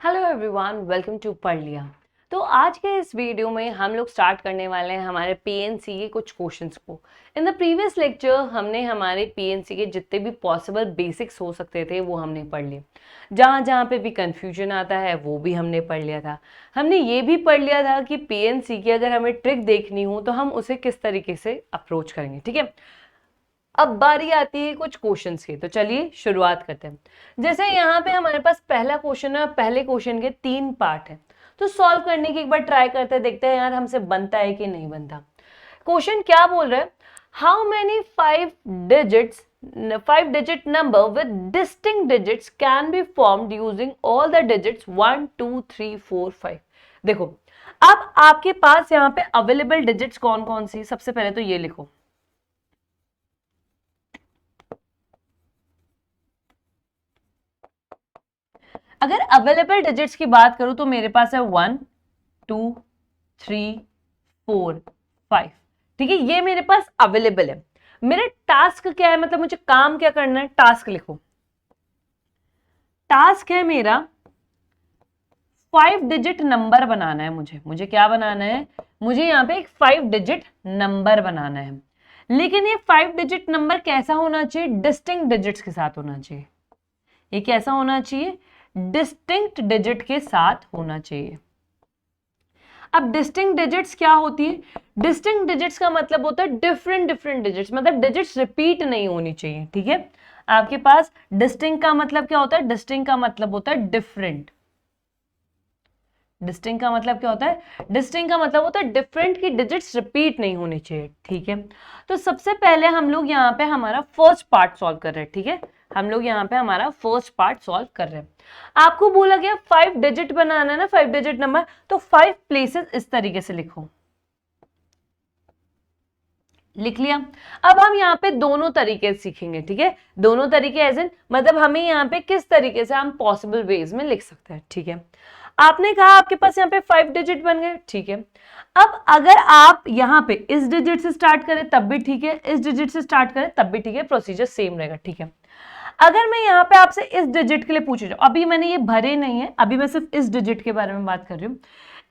Hello everyone, welcome to पढ़ लिया। तो आज के इस वीडियो में हम लोग स्टार्ट करने वाले हैं हमारे पीएनसी के कुछ क्वेश्चंस को। इन द प्रीवियस लेक्चर हमने हमारे पीएनसी के जितने भी पॉसिबल बेसिक्स हो सकते थे वो हमने पढ़ लिए। जहाँ जहाँ पे भी कंफ्यूजन आता है वो भी हमने पढ़ लिया था। हमने ये भी पढ़ लिया था कि पीएनसी की अगर हमें ट्रिक देखनी हो तो हम उसे किस तरीके से अप्रोच करेंगे। ठीक है, अब बारी आती है कुछ क्वेश्चंस की, तो चलिए शुरुआत करते हैं। जैसे यहाँ पे हमारे पास पहला क्वेश्चन है, पहले क्वेश्चन के 3 पार्ट है, तो सॉल्व करने की एक बार ट्राई करते हैं, देखते हैं यार हमसे बनता है कि नहीं बनता। क्वेश्चन क्या बोल रहा है, how many 5 digit number with distinct digits can be formed using all the digits 1 2 3 4 5। देखो, अब आपके पास यहाँ पे अवेलेबल डिजिट्स कौन कौन सी, सबसे पहले तो ये लिखो। अगर अवेलेबल डिजिट्स की बात करूं तो मेरे पास है 1 2 3 4 5। ठीक है, ये मेरे पास अवेलेबल है। मेरा टास्क क्या है, मतलब मुझे काम क्या करना है, टास्क लिखो। टास्क है मेरा 5 डिजिट नंबर बनाना है। मुझे क्या बनाना है, मुझे यहाँ पे एक 5 डिजिट नंबर बनाना है। लेकिन ये 5 डिजिट नंबर कैसा होना चाहिए, डिस्टिंक्ट डिजिट्स के साथ होना चाहिए। ये कैसा होना चाहिए, डिस्टिंक्ट डिजिट के साथ होना चाहिए। अब डिस्टिंक्ट डिजिट्स क्या होती है, डिस्टिंक्ट डिजिट्स का मतलब होता है डिफरेंट डिफरेंट डिजिट्स, मतलब डिजिट्स रिपीट नहीं होनी चाहिए। ठीक है, आपके पास डिस्टिंक्ट का मतलब क्या होता है, डिस्टिंक्ट का मतलब होता है डिफरेंट। डिस्टिंक्ट का मतलब क्या होता है, डिस्टिंक्ट का मतलब होता है डिफरेंट की डिजिट्स रिपीट नहीं होनी चाहिए। ठीक है, तो सबसे पहले हम लोग यहाँ पे हमारा फर्स्ट पार्ट सॉल्व कर रहे हैं। ठीक है, हम लोग यहाँ पे हमारा फर्स्ट पार्ट सॉल्व कर रहे हैं। आपको बोला गया 5 डिजिट बनाना है ना, 5 डिजिट नंबर, तो 5 प्लेसेस इस तरीके से लिखो। लिख लिया। अब हम यहाँ पे दोनों तरीके सीखेंगे। ठीक है, दोनों तरीके एज इन मतलब हमें यहाँ पे किस तरीके से हम पॉसिबल वेज में लिख सकते हैं। ठीक है, आपने कहा आपके पास यहाँ पे 5 डिजिट बन गए। ठीक है, अब अगर आप यहाँ पे इस डिजिट से स्टार्ट करें तब भी ठीक है, इस डिजिट से स्टार्ट करें तब भी ठीक है, प्रोसीजर सेम रहेगा। ठीक है, अगर मैं यहाँ पे आपसे इस डिजिट के लिए पूछ रही हूँ, अभी मैंने ये भरे नहीं है, अभी मैं सिर्फ इस डिजिट के बारे में बात कर रही हूँ।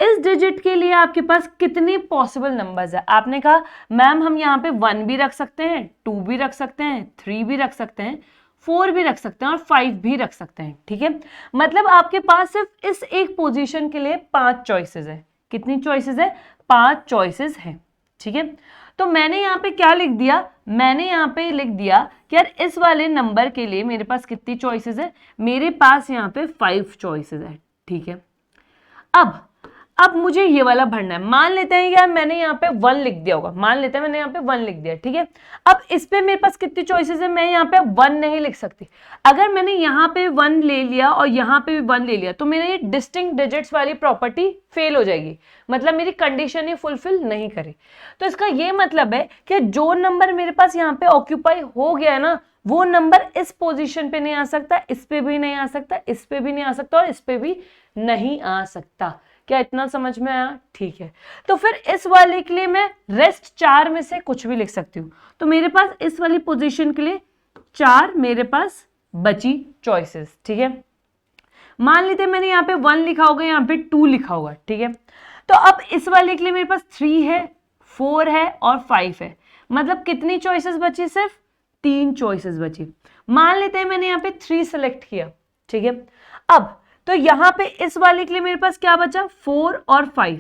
इस डिजिट के लिए आपके पास कितने पॉसिबल नंबर्स है, आपने कहा मैम हम यहाँ पे 1 भी रख सकते हैं, 2 भी रख सकते हैं, 3 भी रख सकते हैं, 4 भी रख सकते हैं और 5 भी रख सकते हैं। ठीक है, मतलब आपके पास सिर्फ इस एक पोजीशन के लिए 5 चॉइसेस है। कितनी चॉइसेस है, 5 चॉइसेस है। ठीक है, तो मैंने यहाँ पे क्या लिख दिया, मैंने यहाँ पे लिख दिया कि यार इस वाले नंबर के लिए मेरे पास कितनी चॉइसेस है, मेरे पास यहाँ पे 5 चॉइसेस है। ठीक है, अब मुझे ये वाला भरना है। मान लेते हैं यार मैंने यहाँ पे 1 लिख दिया होगा, मान लेते हैं मैंने यहाँ पे 1 लिख दिया। ठीक है, अब इस पे मेरे पास कितनी चॉइसेस है, मैं यहाँ पे 1 नहीं लिख सकती। अगर मैंने यहाँ पे 1 ले लिया और यहाँ पे भी 1 ले लिया तो मेरे ये डिस्टिंक्ट डिजिट्स वाली प्रॉपर्टी फेल हो जाएगी, मतलब मेरी कंडीशन ही फुलफिल नहीं करी। तो इसका ये मतलब है कि जो नंबर मेरे पास यहाँ पे ऑक्यूपाई हो गया है ना, वो नंबर इस पोजीशन पे नहीं आ सकता, इस पे भी नहीं आ सकता, इस पे भी नहीं आ सकता और इस पे भी नहीं आ सकता। क्या इतना समझ में आया? ठीक है, तो फिर इस वाले के लिए मैं रेस्ट 4 में से कुछ भी लिख सकती हूँ। तो मेरे पास इस वाली पोजीशन के लिए 4 मेरे पास बची चॉइसेस। ठीक है, मान लेते हैं मैंने यहाँ पे 1 लिखा होगा, यहाँ पे 2 लिखा होगा। ठीक है, तो अब इस वाले के लिए मेरे पास 3 है, 4 है और 5 है, मतलब कितनी चॉइसेस बची, सिर्फ 3 चॉइसेस बची। मान लेते हैं मैंने यहाँ पे 3 सेलेक्ट किया। ठीक है, अब तो यहां पे इस वाले के लिए मेरे पास क्या बचा, 4 और 5,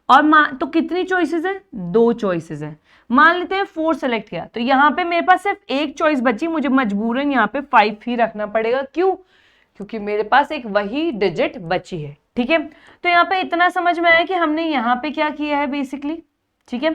और तो कितनी चॉइसेस है, 2 चॉइसेस है। मान लेते हैं 4 सेलेक्ट किया, तो यहां पे मेरे पास सिर्फ एक चॉइस बची, मुझे मजबूरन यहां पे 5 ही रखना पड़ेगा। क्यों? क्योंकि मेरे पास एक वही डिजिट बची है। ठीक है, तो यहाँ पे इतना समझ में आया कि हमने यहाँ पे क्या किया है बेसिकली। ठीक है,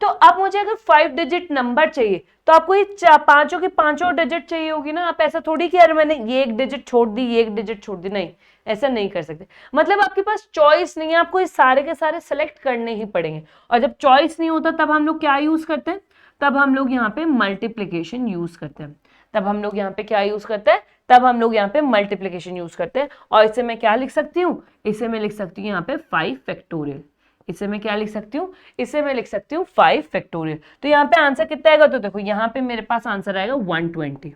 तो अब मुझे अगर 5 डिजिट नंबर चाहिए तो आपको ये पांचों की पांचों डिजिट चाहिए होगी ना। आप ऐसा थोड़ी कि यार मैंने ये एक डिजिट छोड़ दी, ये एक डिजिट छोड़ दी, नहीं, ऐसा नहीं कर सकते। मतलब आपके पास चॉइस नहीं है, आपको ये सारे के सारे सेलेक्ट करने ही पड़ेंगे। और जब चॉइस नहीं होता तब हम लोग क्या यूज करते हैं, तब हम लोग यहाँ पे मल्टीप्लीकेशन यूज करते हैं। तब हम लोग यहाँ पे क्या यूज करते हैं, तब हम लोग यहाँ पे मल्टीप्लीकेशन यूज करते हैं। और इसे मैं क्या लिख सकती हूँ, इसे मैं लिख सकती हूँ यहाँ पे 5 फैक्टोरियल। इसे मैं क्या लिख सकती हूँ, इसे मैं लिख सकती हूँ 5 फैक्टोरियल। तो यहाँ पे आंसर कितना आएगा, तो देखो यहाँ पे मेरे पास आंसर आएगा 120।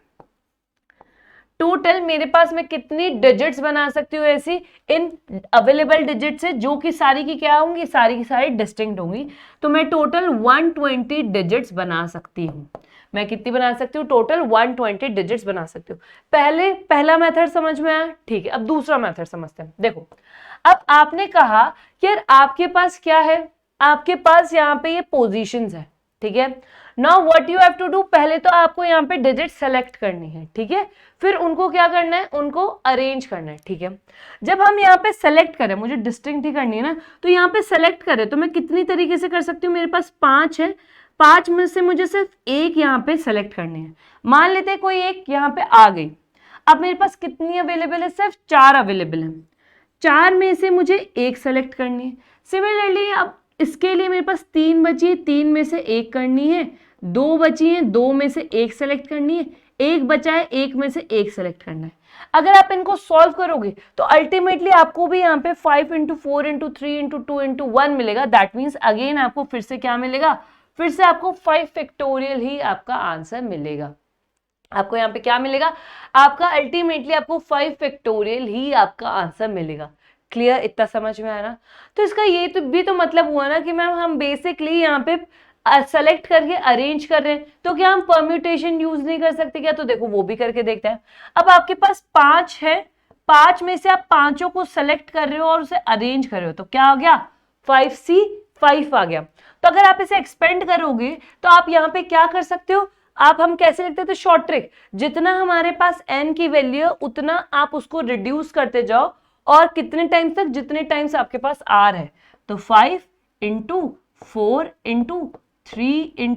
टोटल मेरे पास मैं कितनी डिजिट्स बना सकती हूँ ऐसी इन अवेलेबल डिजिट से, जो कि सारी की क्या होंगी, सारी की सारी डिस्टिंक्ट होंगी। तो मैं टोटल 120 डिजिट्स बना सकती हूँ। मैं कितनी बना सकती हूँ, टोटल 120 डिजिट्स बना सकती हूँ। पहला मेथड समझ में आया, ठीक है। अब दूसरा मेथड समझते हैं। देखो, अब आपने कहा कि यार आपके पास क्या है, आपके पास यहाँ पे ये पोजीशंस है, ठीक है। Now what you have to do, पहले तो आपको यहाँ पे डिजिट सेलेक्ट करनी है, ठीक है। फिर उनको क्या करना है, उनको अरेंज करना है, ठीक है। जब हम यहाँ पे सेलेक्ट करें, मुझे डिस्टिंक्ट ही करनी है ना, तो यहाँ पे सेलेक्ट करें तो मैं कितनी तरीके से कर सकती हूँ, मेरे पास 5 है, 5 में से मुझे सिर्फ एक यहाँ पे सेलेक्ट करनी है। मान लेते हैं कोई एक यहाँ पे आ गई। अब मेरे पास कितनी अवेलेबल है, सिर्फ 4 अवेलेबल है। 4 में से मुझे एक सेलेक्ट करनी है। सिमिलरली अब इसके लिए मेरे पास 3 बची है, 3 में से एक करनी है। 2 बची है, 2 में से एक सेलेक्ट करनी है। 1 बचा है, 1 में से एक सेलेक्ट करना है। अगर आप इनको सॉल्व करोगे तो अल्टीमेटली आपको भी यहाँ पे 5 × 4 × 3 × 2 × 1 मिलेगा। दैट मीन्स अगेन आपको फिर से क्या मिलेगा, फिर से आपको 5 फैक्टोरियल ही आपका आंसर मिलेगा। आपको यहाँ पे क्या मिलेगा, आपका अल्टीमेटली आपको 5 फैक्टोरियल ही आपका आंसर मिलेगा। क्लियर, इतना समझ में आया ना। तो इसका ये तो भी तो मतलब हुआ ना कि मैम हम बेसिकली यहाँ पे सेलेक्ट करके अरेंज कर रहे हैं, तो क्या हम परम्यूटेशन यूज नहीं कर सकते क्या? तो देखो वो भी करके देखते हैं। अब आपके पास 5 है, 5 में से आप पांचों को सेलेक्ट कर रहे हो और उसे अरेंज कर रहे हो, तो क्या आ गया, 5C 5 आ गया। तो अगर आप इसे एक्सपेंड करोगे तो आप यहाँ पे क्या कर सकते हो, हम कैसे लिखते थे, शॉर्ट ट्रिक, जितना हमारे पास n की वैल्यू है उतना आप उसको रिड्यूस करते जाओ, और कितने टाइम्स तक, जितने टाइम्स आपके पास r है। तो 5 × 4 × 3 ×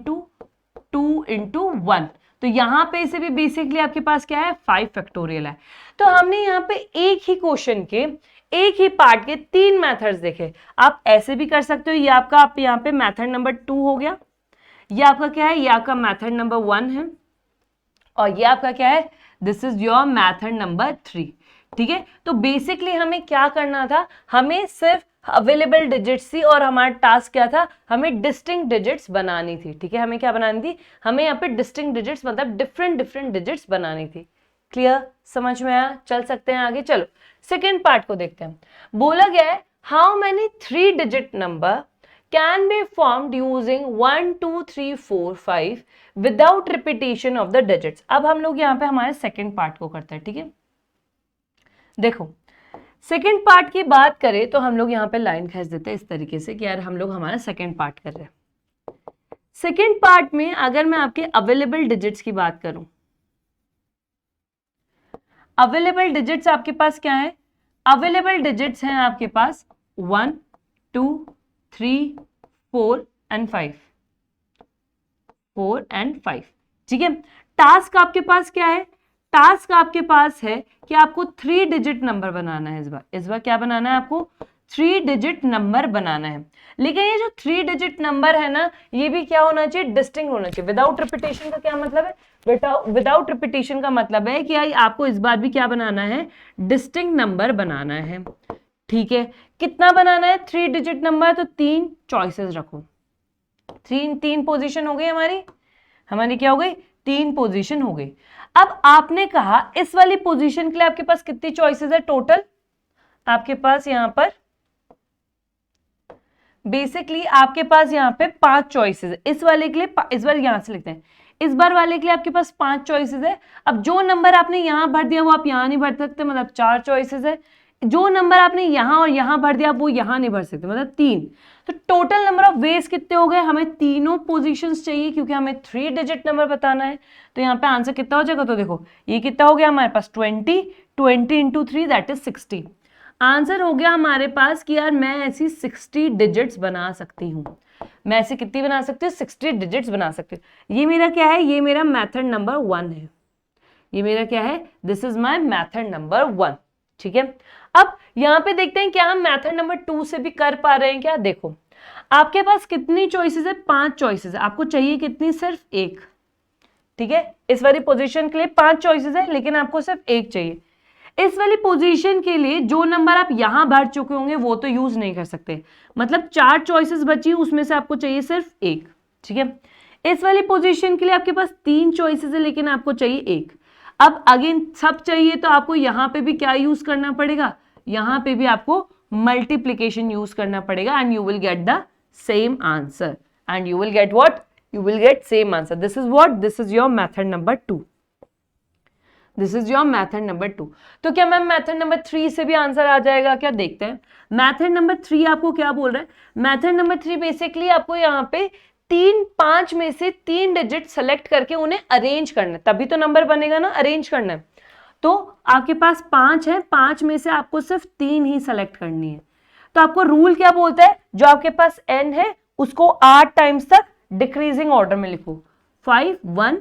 2 × 1, तो यहां पे इसे भी बेसिकली आपके पास क्या है, 5 फैक्टोरियल है। तो हमने यहाँ पे एक ही क्वेश्चन के एक ही पार्ट के 3 मेथड्स देखे। आप ऐसे भी कर सकते हो, ये आपका आप यहाँ पे मेथड नंबर 2 हो गया, ये आपका क्या है, ये आपका मेथड नंबर 1 है, और ये आपका क्या है, this is your method number 3, ठीक है। तो बेसिकली हमें क्या करना था, हमें सिर्फ अवेलेबल डिजिट्स थी और हमारा टास्क क्या था, हमें डिस्टिंक्ट डिजिट्स बनानी थी, ठीक है। हमें क्या बनानी थी, हमें यहाँ पे डिस्टिंक्ट डिजिट्स मतलब डिफरेंट डिजिट्स बनानी थी। क्लियर, समझ में आया, चल सकते हैं आगे। चलो सेकेंड पार्ट को देखते हैं। बोला गया है how many 3 digit number can be formed using 1 2 3 4 5 without repetition of the digits। अब हम लोग यहाँ पे हमारे सेकेंड पार्ट को करते हैं, ठीक है। देखो सेकेंड पार्ट की बात करें तो हम लोग यहाँ पे लाइन खींच देते हैं इस तरीके से कि यार हम लोग हमारा सेकेंड पार्ट कर रहे हैं। सेकेंड पार्ट में अगर मैं आपके अवेलेबल डिजिट्स की बात करूं, अवेलेबल डिजिट्स आपके पास क्या है, अवेलेबल डिजिट्स हैं आपके पास 1 2 3 4 and 5, 4 and 5, ठीक है। टास्क आपके पास क्या है, टास्क आपके पास है कि आपको 3 डिजिट नंबर बनाना है। इस बार क्या बनाना है, आपको 3 डिजिट नंबर बनाना है। लेकिन ये जो 3 डिजिट नंबर है ना, ये भी क्या होना चाहिए, डिस्टिंक्ट होना चाहिए। विदाउट रिपीटेशन का क्या मतलब है, बेटा विदाउट रिपीटेशन का मतलब है कि आपको इस बार भी क्या बनाना है, डिस्टिंक्ट नंबर बनाना है, ठीक है। कितना बनाना है, 3 डिजिट नंबर, तो 3 चॉइसेस रखो। 3 पोजीशन हो गई हमारी क्या हो गई, 3 पोजीशन हो गई। अब आपने कहा इस वाली पोजीशन के लिए आपके पास कितनी चॉइसेस है, टोटल आपके पास यहाँ पर बेसिकली आपके पास यहाँ पे 5 चॉइसेस है। इस वाले के लिए इस बार यहां से लिखते हैं, इस बार वाले के लिए आपके पास 5 चॉइसेस है। अब जो नंबर आपने यहां भर दिया वो आप यहां नहीं भर सकते, मतलब 4 चॉइसेस है। जो नंबर आपने यहां और यहां भर दिया वो यहां नहीं भर सकते, मतलब 3। तो टोटल नंबर ऑफ वेज कितने हो गए, हमें तीनों पोजीशंस चाहिए क्योंकि हमें 3 डिजिट नंबर बताना है। तो यहाँ पे आंसर कितना हो जाएगा, तो देखो ये कितना हो गया हमारे पास 20 × 3 दैट इज 60। आंसर हो गया हमारे पास कि यार मैं ऐसी 60 डिजिट्स बना सकती हूँ। मैं ऐसे कितनी बना सकती हूँ, 60 डिजिट्स बना सकती हूँ। ये मेरा क्या है, ये मेरा मेथड नंबर 1 है। ये मेरा क्या है, this is my method number 1, ठीक है। अब यहाँ पे देखते हैं क्या हम मेथड नंबर 2 से भी कर पा रहे हैं क्या। देखो आपके पास कितनी चॉइसेस है, 5 चॉइसेस है। आपको चाहिए कितनी, सिर्फ 1, ठीक है। इस वाली पोजीशन के लिए 5 चॉइसेस है लेकिन आपको सिर्फ 1 चाहिए। इस वाली पोजीशन के लिए जो नंबर आप यहां भर चुके होंगे वो तो यूज नहीं कर सकते, मतलब 4 चॉइसेस बची, उसमें से आपको चाहिए सिर्फ 1, ठीक है। इस वाली पोजीशन के लिए आपके पास 3 चॉइसेस है लेकिन आपको चाहिए 1। अब अगेन सब चाहिए तो आपको यहां पे भी क्या यूज करना पड़ेगा, यहां पे भी आपको मल्टीप्लीकेशन यूज करना पड़ेगा and you will get the same answer and you will get what, you will get same answer. This is what, this is your method number 2. This is your method number 2. तो क्या ma'am method number 3 से भी answer आ जाएगा क्या, देखते हैं। Method number 3 आपको क्या बोल रहा है, मेथड नंबर 3 बेसिकली आपको यहाँ पे 5 में से 3 डिजिट सेलेक्ट करके उन्हें अरेंज करना है, तभी तो नंबर बनेगा ना, अरेंज करना है। तो आपके पास 5 है, 5 में से आपको सिर्फ 3 ही सेलेक्ट करनी है। तो आपको रूल क्या बोलता है, जो आपके पास n है उसको 8 टाइम्स तक डिक्रीजिंग ऑर्डर में लिखो, 5 1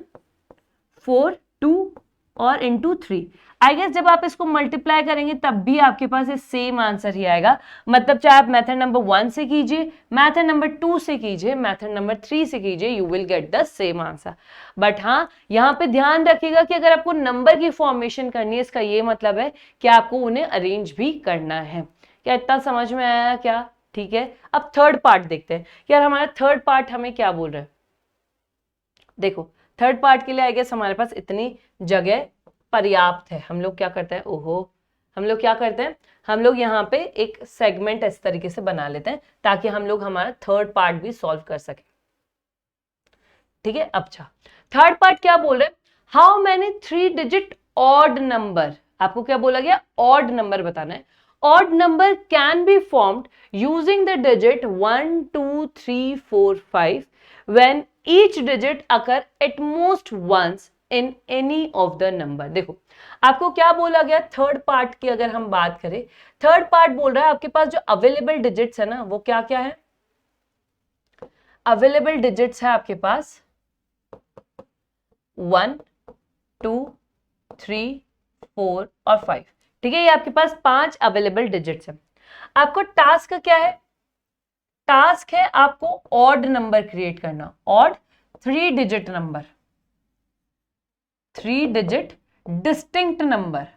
4 2 और इंटू 3। आई गेस जब आप इसको मल्टीप्लाई करेंगे तब भी आपके पास ये सेम आंसर ही आएगा, मतलब चाहे आप मेथड नंबर 1 से कीजिए, मेथड नंबर 2 से कीजिए, मेथड नंबर 3 से कीजिए, you will get the same answer. But हाँ यहाँ पे ध्यान रखिएगा कि अगर आपको नंबर की फॉर्मेशन करनी है, इसका ये मतलब है कि आपको उन्हें अरेंज भी करना है। क्या इतना समझ में आया क्या, ठीक है। अब थर्ड पार्ट देखते हैं, यार हमारा थर्ड पार्ट हमें क्या बोल रहा है। देखो थर्ड पार्ट के लिए आई गेस हमारे पास इतनी जगह पर्याप्त है। हम लोग क्या करते हैं, हम लोग क्या करते हैं, हम लोग यहाँ पे एक सेगमेंट इस तरीके से बना लेते हैं ताकि हम लोग हमारा थर्ड पार्ट भी सॉल्व कर सके, ठीक है। अच्छा थर्ड पार्ट क्या बोल रहे हैं, how many 3 digit odd number, आपको क्या बोला गया, ऑड नंबर बताना है। Odd number can be formed using the digit 1, 2, 3, 4, 5 when each digit occur at most once in any of the number। देखो आपको क्या बोला गया, थर्ड पार्ट की अगर हम बात करें, थर्ड पार्ट बोल रहा है आपके पास जो अवेलेबल डिजिट्स है ना वो क्या क्या है, अवेलेबल डिजिट्स है आपके पास 1 2 3 4 और 5, ठीक है। ये आपके पास 5 अवेलेबल डिजिट्स हैं। आपको टास्क क्या है, टास्क है आपको ऑड नंबर क्रिएट करना, odd 3 digit number, 3 digit distinct number.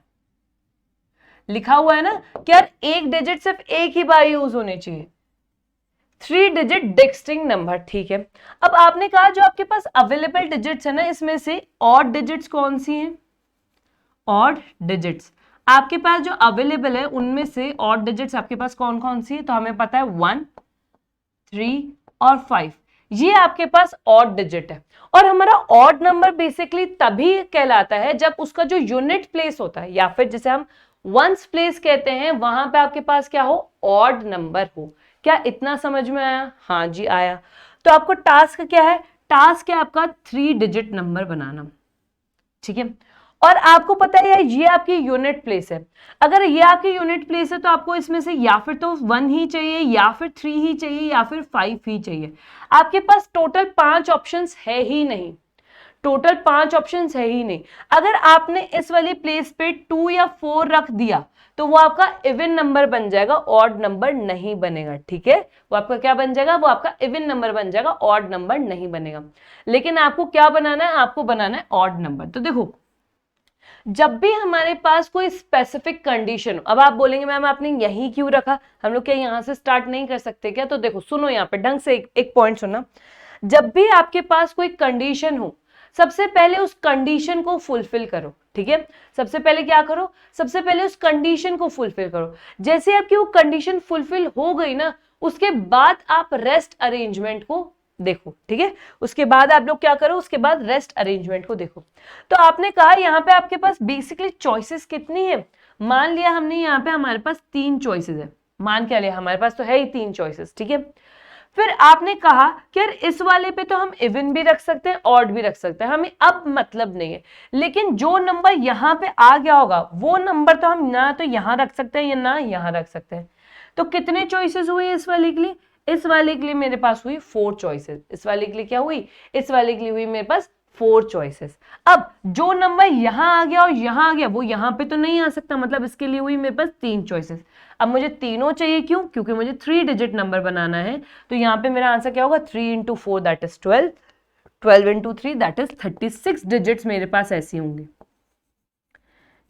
लिखा हुआ है ना कि यार एक डिजिट सिर्फ एक ही बार यूज होने चाहिए, 3 डिजिट डिस्टिंक्ट नंबर, ठीक है। अब आपने कहा जो आपके पास अवेलेबल डिजिट्स है ना, इसमें से ऑड डिजिट्स कौन सी हैं, ऑड डिजिट्स आपके पास जो अवेलेबल है उनमें से ऑड डिजिट्स आपके पास कौन कौन सी है, तो हमें पता है 1 3 और 5, ये आपके पास ऑड डिजिट है। और हमारा ऑड नंबर बेसिकली तभी कहलाता है जब उसका जो यूनिट प्लेस होता है या फिर जिसे हम वंस प्लेस कहते हैं, वहां पे आपके पास क्या हो, ऑड नंबर हो। क्या इतना समझ में आया, हाँ जी आया। तो आपको टास्क क्या है, टास्क है आपका 3 डिजिट नंबर बनाना, ठीक है। और आपको पता है ये आपकी यूनिट प्लेस है, अगर ये आपकी यूनिट प्लेस है तो आपको इसमें से या फिर तो 1 ही चाहिए या फिर 3 ही चाहिए या फिर 5 ही चाहिए। आपके पास टोटल 5 ऑप्शंस है ही नहीं, टोटल 5 ऑप्शंस है ही नहीं। अगर आपने इस वाली प्लेस पे 2 या 4 रख दिया तो वो आपका इवन नंबर बन जाएगा, ऑड नंबर नहीं बनेगा, ठीक है। वो आपका क्या बन जाएगा, वो आपका इवन नंबर बन जाएगा, ऑड नंबर नहीं बनेगा। लेकिन आपको क्या बनाना है, आपको बनाना है ऑड नंबर। तो देखो जब भी हमारे पास कोई स्पेसिफिक कंडीशन, अब आप बोलेंगे मैम आपने यही क्यों रखा, हम लोग क्या यहां से स्टार्ट नहीं कर सकते क्या, तो देखो सुनो यहाँ पे ढंग से एक पॉइंट सुनना। जब भी आपके पास कोई कंडीशन हो सबसे पहले उस कंडीशन को फुलफिल करो, ठीक है। सबसे पहले क्या करो, सबसे पहले उस कंडीशन को फुलफिल करो। जैसे आपकी वो कंडीशन फुलफिल हो गई ना, उसके बाद आप रेस्ट अरेंजमेंट को देखो, ठीक है। उसके बाद आप लोग क्या करो, उसके बाद रेस्ट अरेंजमेंट को देखो। तो आपने कहा यहाँ पे आपके पास बेसिकली चॉइसेस कितनी है, मान लिया हमने यहाँ पे हमारे पास 3 चॉइसेस है, मान क्या लिया, हमारे पास तो है ही 3 चॉइसेस, ठीक है। फिर आपने कहा कि यार इस वाले पे तो हम इवन भी रख सकते हैं, ऑड भी रख सकते हैं, हमें अब मतलब नहीं है, लेकिन जो नंबर यहाँ पे आ गया होगा वो नंबर तो हम ना तो यहाँ रख सकते हैं या ना यहाँ रख सकते हैं। तो कितने चॉइसेस हुए इस वाले के लिए, इस वाले के लिए मेरे पास हुई 4 चॉइसेस। इस वाले के लिए क्या हुई, इस वाले के लिए हुई मेरे पास 4 चॉइसेस। अब जो नंबर यहां आ गया और यहां आ गया वो यहां पे तो नहीं आ सकता, मतलब इसके लिए हुई मेरे पास 3 चॉइसेस। अब मुझे तीनों चाहिए, क्यों, क्योंकि मुझे 3 डिजिट नंबर बनाना है। तो यहाँ पे मेरा आंसर क्या होगा, 3 × 4 that is 12, 12 × 3 that is 36 digits मेरे पास ऐसी होंगी।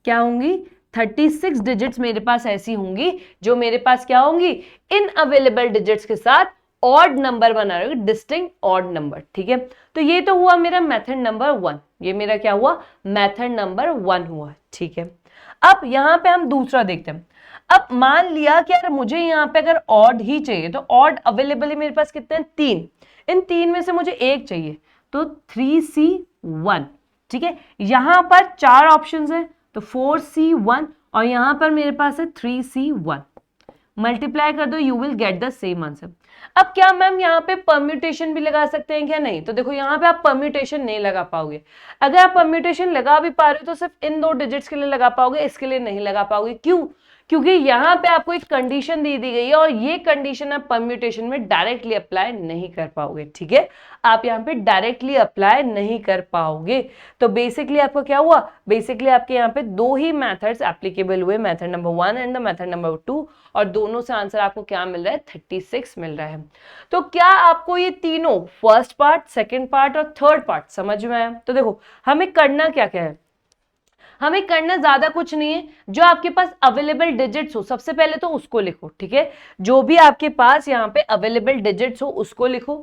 क्या होंगी, 36 डिजिट्स मेरे पास ऐसी होंगी जो मेरे पास क्या होंगी, इन अवेलेबल डिजिट्स के साथ ऑड नंबर बना रहे हो, डिस्टिंक्ट ऑड नंबर, ठीक है। तो ये तो हुआ मेरा मेथड नंबर 1, ये मेरा क्या हुआ, मेथड नंबर 1 हुआ, ठीक है। अब यहाँ पे हम दूसरा देखते हैं। अब मान लिया कि अगर मुझे यहाँ पे अगर ऑड ही चाहिए, तो ऑड अवेलेबल है मेरे पास कितने हैं, 3। इन 3 में से मुझे एक चाहिए, तो 3C1, ठीक है। यहाँ पर 4 ऑप्शंस हैं, तो 4C1, और यहाँ पर मेरे पास है 3C1। मल्टीप्लाई कर दो, you will get the same answer. अब क्या मैम यहाँ पे परम्यूटेशन भी लगा सकते हैं क्या, नहीं। तो देखो यहाँ पे आप परम्यूटेशन नहीं लगा पाओगे। अगर आप परम्यूटेशन लगा भी पा रहे हो तो सिर्फ इन 2 डिजिट्स के लिए लगा पाओगे, इसके लिए नहीं लगा पाओगे। क्यों? क्योंकि यहाँ पे आपको एक कंडीशन दी गई है और ये कंडीशन आप परम्यूटेशन में डायरेक्टली अप्लाई नहीं कर पाओगे, ठीक है। आप यहाँ पे डायरेक्टली अप्लाई नहीं कर पाओगे। तो बेसिकली आपको क्या हुआ, बेसिकली आपके यहाँ पे 2 ही मेथड्स एप्लीकेबल हुए, method number 1 and the method number 2, और दोनों से आंसर आपको क्या मिल रहा है, 36 मिल रहा है। तो क्या आपको ये तीनों, फर्स्ट पार्ट, सेकेंड पार्ट और थर्ड पार्ट समझ में आया? तो देखो हमें करना क्या क्या है, हमें करना ज्यादा कुछ नहीं है। जो आपके पास अवेलेबल डिजिट्स हो सबसे पहले तो उसको लिखो, ठीक है। जो भी आपके पास यहाँ पे अवेलेबल डिजिट्स हो उसको लिखो।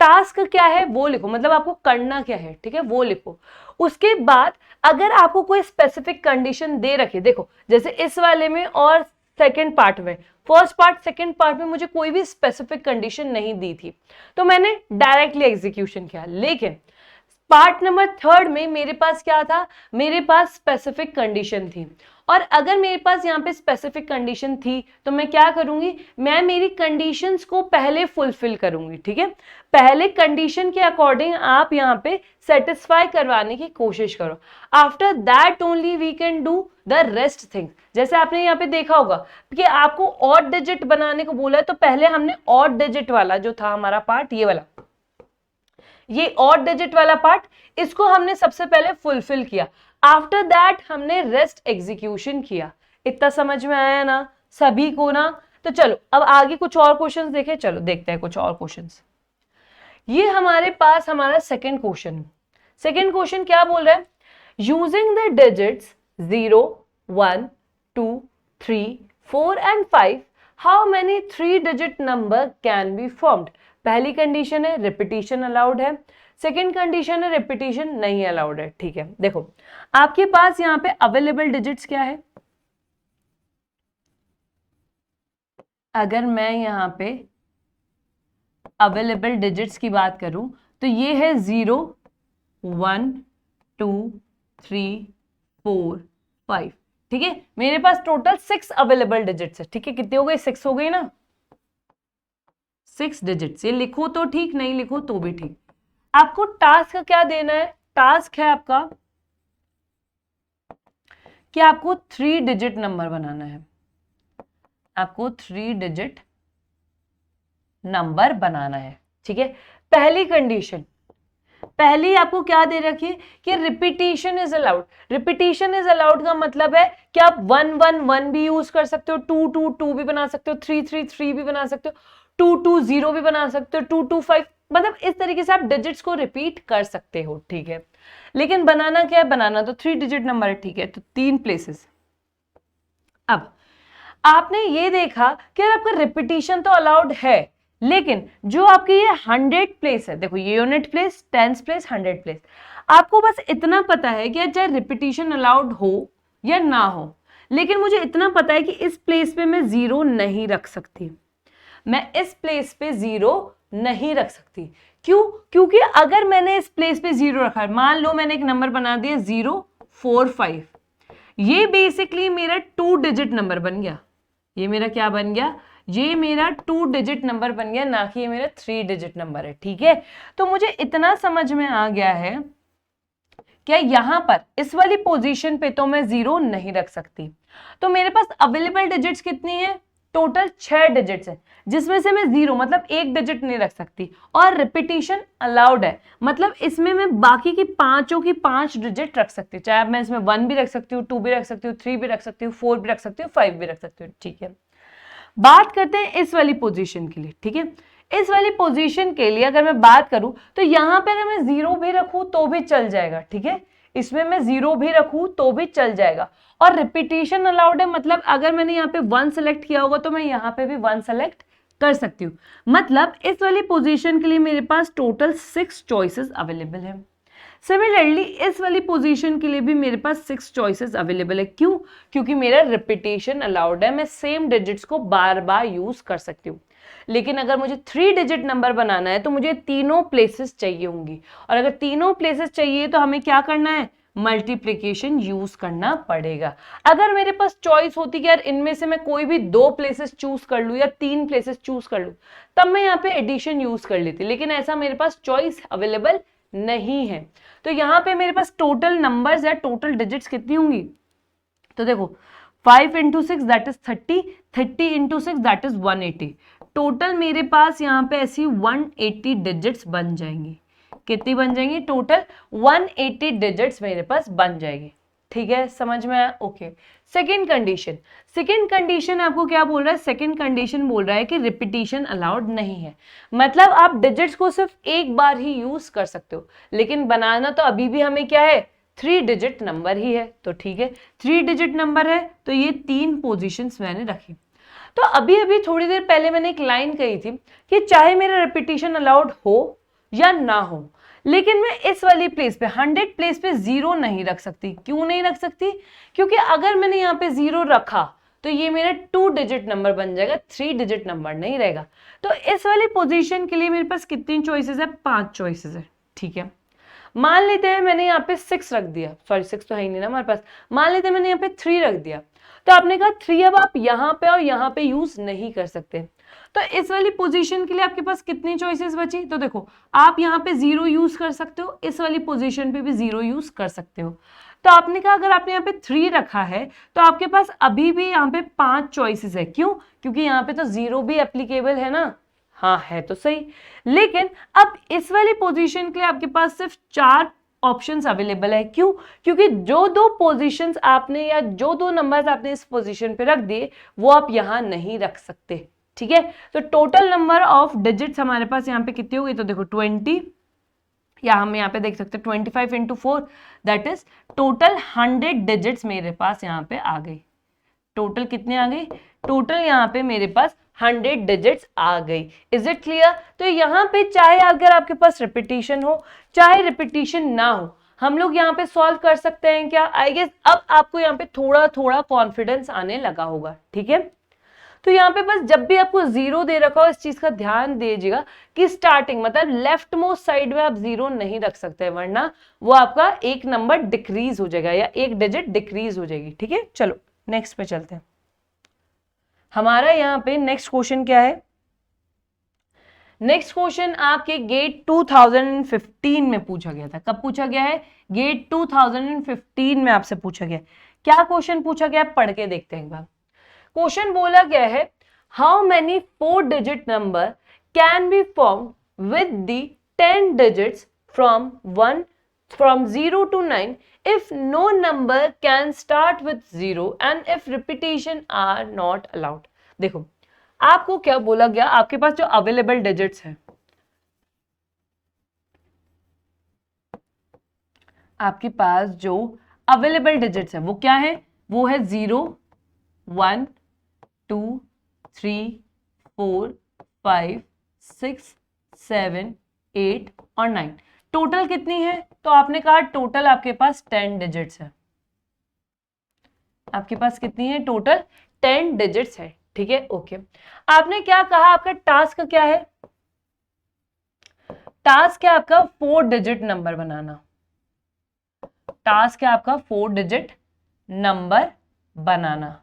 टास्क क्या है वो लिखो, मतलब आपको करना क्या है, ठीक है, वो लिखो। उसके बाद अगर आपको कोई स्पेसिफिक कंडीशन दे रखे, देखो जैसे इस वाले में और सेकेंड पार्ट में, फर्स्ट पार्ट सेकेंड पार्ट में मुझे कोई भी स्पेसिफिक कंडीशन नहीं दी थी, तो मैंने डायरेक्टली एग्जीक्यूशन किया। लेकिन पार्ट नंबर 3 में मेरे पास क्या था, मेरे पास स्पेसिफिक कंडीशन थी। और अगर मेरे पास यहाँ पे स्पेसिफिक कंडीशन थी तो मैं क्या करूंगी, मैं मेरी कंडीशंस को पहले फुलफिल करूंगी, ठीक है। पहले कंडीशन के अकॉर्डिंग आप यहाँ पे सेटिस्फाई करवाने की कोशिश करो। After that only we can do the rest things. जैसे आपने यहाँ पे देखा होगा कि आपको ऑड डिजिट बनाने को बोला है, तो पहले हमने ऑड डिजिट वाला जो था हमारा पार्ट, ये वाला, ये ऑड डिजिट वाला पार्ट, इसको हमने सबसे पहले फुलफिल किया। आफ्टर दैट हमने रेस्ट एग्जीक्यूशन किया। इतना समझ में आया ना सभी को ना? तो चलो अब आगे कुछ और क्वेश्चंस देखें, चलो देखते हैं कुछ और क्वेश्चंस। ये हमारे पास हमारा सेकंड क्वेश्चन। सेकंड क्वेश्चन क्या बोल रहा है, using the digits 0, 1, 2, 3, 4 and 5 how many 3 digit number can be formed. पहली कंडीशन है रिपीटिशन अलाउड है, सेकेंड कंडीशन है रिपीटिशन नहीं अलाउड है, ठीक है। देखो आपके पास यहाँ पे अवेलेबल डिजिट्स क्या है, अगर मैं यहाँ पे अवेलेबल डिजिट्स की बात करूं तो ये है 0, 1, 2, 3, 4, 5, ठीक है। मेरे पास टोटल 6 अवेलेबल डिजिट्स है, ठीक है। कितने हो गए, 6 हो गए ना, 6 डिजिट्स। ये लिखो तो ठीक, नहीं लिखो तो भी ठीक। आपको टास्क क्या देना है, टास्क है आपका कि आपको 3 डिजिट नंबर बनाना है, आपको 3 डिजिट नंबर बनाना है, ठीक है। पहली कंडीशन, पहली आपको क्या दे रखी है कि repetition is allowed. Repetition is allowed का मतलब है कि आप 1, 1, 1 भी यूज कर सकते हो, 2, 2, 2 भी बना सकते हो, 3, 3, 3 भी बना सकते हो, 2, 2, 0 भी बना सकते हो, 2, 2, 5, मतलब इस तरीके से आप डिजिट्स को रिपीट कर सकते हो, ठीक है। लेकिन बनाना क्या है, बनाना तो 3 डिजिट नंबर है, ठीक है। तो 3 प्लेसेस। अब आपने ये देखा कि आपका रिपीटिशन तो अलाउड है, लेकिन जो आपकी ये 100 प्लेस है, देखो ये यूनिट प्लेस, 10 प्लेस, 100 प्लेस, आपको बस इतना पता है कि चाहे रिपीटिशन अलाउड हो या ना हो, लेकिन मुझे इतना पता है कि इस प्लेस पे मैं 0 नहीं रख सकती, मैं इस प्लेस पे 0 नहीं रख सकती। क्यों? क्योंकि अगर मैंने इस प्लेस पे 0 रखा, मान लो मैंने एक नंबर बना दिया 0, 4, 5, ये बेसिकली मेरा 2 डिजिट नंबर बन गया। ये मेरा क्या बन गया, ये मेरा 2 डिजिट नंबर बन गया, ना कि ये मेरा 3 डिजिट नंबर है, ठीक है। तो मुझे इतना समझ में आ गया है क्या यहां पर इस वाली पोजीशन पे तो मैं 0 नहीं रख सकती। तो मेरे पास अवेलेबल डिजिट्स कितनी है, टोटल 6 डिजिट्स है, जिसमें से मैं 0 मतलब 1 डिजिट नहीं रख सकती, और रिपीटिशन अलाउड है, मतलब इसमें मैं बाकी की पांचों की 5 डिजिट रख सकती हूँ। चाहे मैं इसमें 1 भी रख सकती हूँ, 2 भी रख सकती हूँ, 3 भी रख सकती हूँ, 4 भी रख सकती हूँ, 5 भी रख सकती हूँ, ठीक है। बात करते हैं इस वाली पोजीशन के लिए, ठीक है। इस वाली पोजीशन के लिए अगर मैं बात करूं तो यहां पे अगर मैं 0 भी रखूं तो भी चल जाएगा, ठीक है। इसमें मैं 0 भी रखूं तो भी चल जाएगा, और रिपीटिशन अलाउड है, मतलब अगर मैंने यहाँ पे 1 सेलेक्ट किया होगा तो मैं यहाँ पे भी 1 सेलेक्ट कर सकती हूँ। मतलब इस वाली पोजीशन के लिए मेरे पास टोटल 6 चॉइसेस अवेलेबल है। सिमिलरली इस वाली पोजीशन के लिए भी मेरे पास 6 चॉइसेस अवेलेबल है। क्यों? क्योंकि मेरा रिपीटेशन अलाउड है, मैं सेम डिजिट्स को बार बार यूज कर सकती हूँ। लेकिन अगर मुझे 3 डिजिट नंबर बनाना है तो मुझे तीनों प्लेसेस चाहिए होंगी, और अगर तीनों प्लेसेस चाहिए तो हमें क्या करना है? मल्टीप्लीकेशन यूज करना पड़ेगा। अगर मेरे पास चॉइस होती कि यार इनमें से मैं कोई भी 2 प्लेसेस चूज कर लूं या 3 प्लेसेस चूज कर लूं, तब मैं यहाँ पे एडिशन यूज कर लेती, लेकिन ऐसा मेरे पास चॉइस अवेलेबल नहीं है। तो यहाँ पे मेरे पास टोटल नंबर्स या टोटल डिजिट्स कितनी होंगी? तो देखो 5 into 6 that is 30, 30 into 6 that is 180। Total मेरे पास यहाँ पे ऐसी 180 डिजिट्स बन जाएंगी। कितनी बन जाएंगी? टोटल 180 डिजिट्स मेरे पास बन जाएगी। ठीक है, समझ में आया? Okay. Second condition, second condition आपको क्या बोल रहा है? सेकेंड कंडीशन बोल रहा है कि रिपीटिशन अलाउड नहीं है। मतलब आप डिजिट्स को सिर्फ एक बार ही यूज कर सकते हो, लेकिन बनाना तो अभी भी हमें क्या है? 3 डिजिट नंबर ही है। तो ठीक है, 3 डिजिट नंबर है तो ये 3 पोजीशंस मैंने रखी। तो अभी अभी थोड़ी देर पहले मैंने एक लाइन कही थी कि चाहे मेरा रिपीटिशन अलाउड हो या ना हो, लेकिन मैं इस वाली प्लेस पे 100 प्लेस पे 0 नहीं रख सकती। क्यों नहीं रख सकती? क्योंकि अगर मैंने यहाँ पे 0 रखा तो ये मेरा 2 डिजिट नंबर बन जाएगा, 3 डिजिट नंबर नहीं रहेगा। तो इस वाली पोजीशन के लिए मेरे पास कितनी चॉइसेस है? 5 चॉइसेस है। ठीक है, मान लेते हैं मैंने यहाँ पे 6 रख दिया, सॉरी 6 तो है ही नहीं ना हमारे पास, मान लेते हैं मैंने यहाँ पे 3 रख दिया। तो आपने कहा 3 अब आप यहाँ पे और यहाँ पे यूज नहीं कर सकते। तो इस वाली पोजीशन के लिए आपके पास कितनी चॉइसेस बची? तो देखो आप यहाँ पे 0 यूज कर सकते हो, इस वाली पोजीशन पे भी 0 यूज कर सकते हो। तो आपने कहा अगर आपने यहाँ पे 3 रखा है तो आपके पास अभी भी यहाँ पे 5 चॉइसेस है। क्यों? क्योंकि यहाँ पे तो 0 भी एप्लीकेबल है ना। हाँ है तो सही, लेकिन अब इस वाली पोजीशन के लिए आपके पास सिर्फ 4 ऑप्शंस अवेलेबल है। क्यों? क्योंकि जो 2 पोजीशंस आपने या जो 2 नंबर्स आपने इस पोजीशन पे रख दिए वो आप यहां नहीं रख सकते। ठीक है, तो टोटल नंबर ऑफ डिजिट्स हमारे पास यहाँ पे कितनी होगी? तो देखो 20, या हम यहाँ पे देख सकते हैं 25 into 4 that is total 100 digits मेरे पास यहाँ पे आ गई। टोटल कितने आ गई? टोटल यहाँ पे मेरे पास 100 डिजिट्स आ गई। Is it clear? तो यहाँ पे चाहे अगर आपके पास रिपीटिशन हो चाहे रिपीटिशन ना हो, हम लोग यहाँ पे सॉल्व कर सकते हैं क्या? आई गेस अब आपको यहाँ पे थोड़ा थोड़ा कॉन्फिडेंस आने लगा होगा। ठीक है, तो यहाँ पे बस जब भी आपको 0 दे रखा हो इस चीज का ध्यान दीजिएगा कि स्टार्टिंग मतलब लेफ्ट मोस्ट साइड में आप 0 नहीं रख सकते, वरना वो आपका एक नंबर डिक्रीज हो जाएगा या एक डिजिट डिक्रीज हो जाएगी। ठीक है, चलो नेक्स्ट पे चलते हैं। हमारा यहाँ पे नेक्स्ट क्वेश्चन क्या है? नेक्स्ट क्वेश्चन आपके गेट 2015 में पूछा गया था। कब पूछा गया है? गेट 2015 में आपसे पूछा गया। क्या क्वेश्चन पूछा गया? पढ़ के देखते हैं एक बार। क्वेश्चन बोला गया है how many 4 digit number can be formed with the 10 digits from 0 to 9 if no number can start with 0 and if repetition are not allowed। देखो आपको क्या बोला गया, आपके पास जो अवेलेबल डिजिट्स हैं, आपके पास जो अवेलेबल डिजिट्स है वो क्या है? वो है 0, 1, 2, 3, 4, 5, 6, 7, 8 और 9। टोटल कितनी है? तो आपने कहा टोटल आपके पास 10 डिजिट्स है। आपके पास कितनी है? टोटल 10 डिजिट्स है। ठीक है, ओके। आपने क्या कहा? आपका टास्क क्या है? टास्क है आपका 4 डिजिट नंबर बनाना। टास्क है आपका 4 डिजिट नंबर बनाना।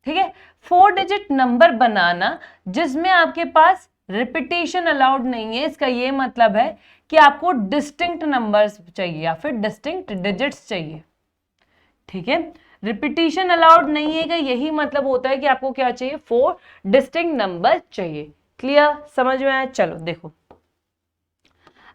ठीक है, 4 डिजिट नंबर बनाना जिसमें आपके पास रिपीटेशन अलाउड नहीं है। इसका ये मतलब है कि आपको डिस्टिंक्ट नंबर्स चाहिए या फिर डिस्टिंक्ट डिजिट्स चाहिए। ठीक है, रिपीटेशन अलाउड नहीं है का यही मतलब होता है कि आपको क्या चाहिए? 4 डिस्टिंक्ट नंबर चाहिए। क्लियर? समझ में आया? चलो देखो,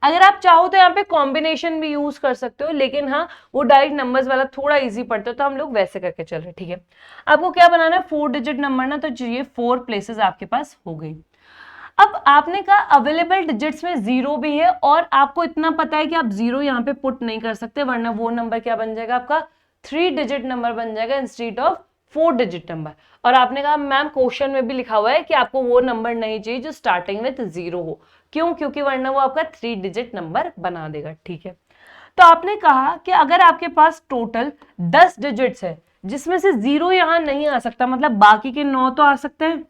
अगर आप चाहो तो यहाँ पे कॉम्बिनेशन भी यूज कर सकते हो, लेकिन हाँ वो डायरेक्ट नंबर्स वाला थोड़ा इजी पड़ता है तो हम लोग वैसे करके चल रहे। ठीक है, आपको क्या बनाना है? 4 डिजिट नंबर ना, तो चाहिए 4 प्लेसेस आपके पास हो गई। अब आपने कहा अवेलेबल डिजिट्स में 0 भी है और आपको इतना पता है कि आप 0 यहाँ पे पुट नहीं कर सकते, वरना वो नंबर क्या बन जाएगा? आपका 3 डिजिट नंबर बन जाएगा इंस्टेड ऑफ 4 डिजिट नंबर। और आपने कहा मैम क्वेश्चन में भी लिखा हुआ है कि आपको वो नंबर नहीं चाहिए जो स्टार्टिंग विद 0 हो। क्यों? क्योंकि वरना वो आपका 3 डिजिट नंबर बना देगा। ठीक है, तो आपने कहा कि अगर आपके पास टोटल 10 डिजिट्स है जिसमें से 0 यहां नहीं आ सकता, मतलब बाकी के 9 तो आ सकते हैं,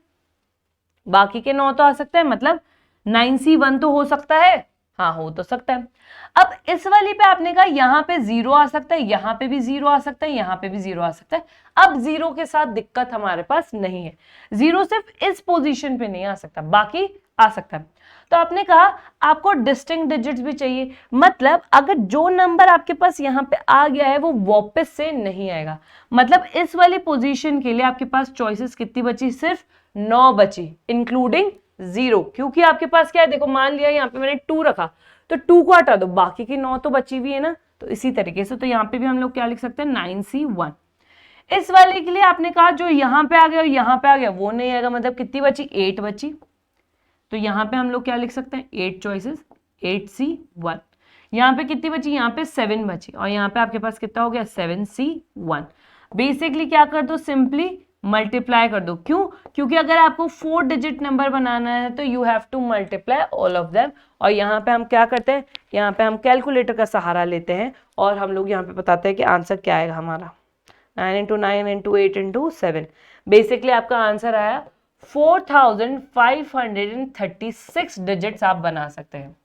बाकी के 9 तो आ सकते हैं, मतलब 9C1 तो हो सकता है, हाँ हो तो सकता है। अब इस वाली पे आपने कहा यहां पे 0 आ सकता है, यहां पे भी 0 आ सकता है, यहां पे भी 0 आ सकता है। अब 0 के साथ दिक्कत हमारे पास नहीं है, 0 सिर्फ इस पोजीशन पे नहीं आ सकता, बाकी आ सकता है। तो आपने कहा आपको डिस्टिंक्ट डिजिट्स भी चाहिए, मतलब अगर जो नंबर आपके पास यहाँ पे आ गया है वो वापस से नहीं आएगा, मतलब इस वाली पोजीशन के लिए आपके पास चॉइसेस कितनी बची, सिर्फ 9 बची, इंक्लूडिंग 0, क्योंकि आपके पास क्या है, देखो मान लिया यहाँ पे मैंने 2 रखा तो 2 को हटा दो, बाकी की 9 तो बची हुई है ना, तो इसी तरीके से तो यहाँ पे भी हम लोग क्या लिख सकते हैं 9C1। इस वाले के लिए आपने कहा जो यहाँ पे आ गया और यहाँ पे आ गया वो नहीं आएगा, मतलब कितनी बची, 8 बची, तो यहाँ पे हम लोग क्या लिख सकते हैं 8 चॉइसेस, 8C1। यहाँ पे कितनी बची, यहाँ पे 7 बची, और यहाँ पे आपके पास कितना हो गया 7C1। बेसिकली क्या कर दो, सिंपली मल्टीप्लाई कर दो, क्यों, क्योंकि अगर आपको 4 डिजिट नंबर बनाना है तो you have to multiply all of them. और यहाँ पे हम क्या करते हैं, यहाँ पे हम कैलकुलेटर का सहारा लेते हैं और हम लोग यहाँ पे बताते हैं कि आंसर क्या आएगा हमारा, 9 × 9 × 8 × 7। बेसिकली आपका आंसर आया 4536 डिजिट्स आप बना सकते हैं।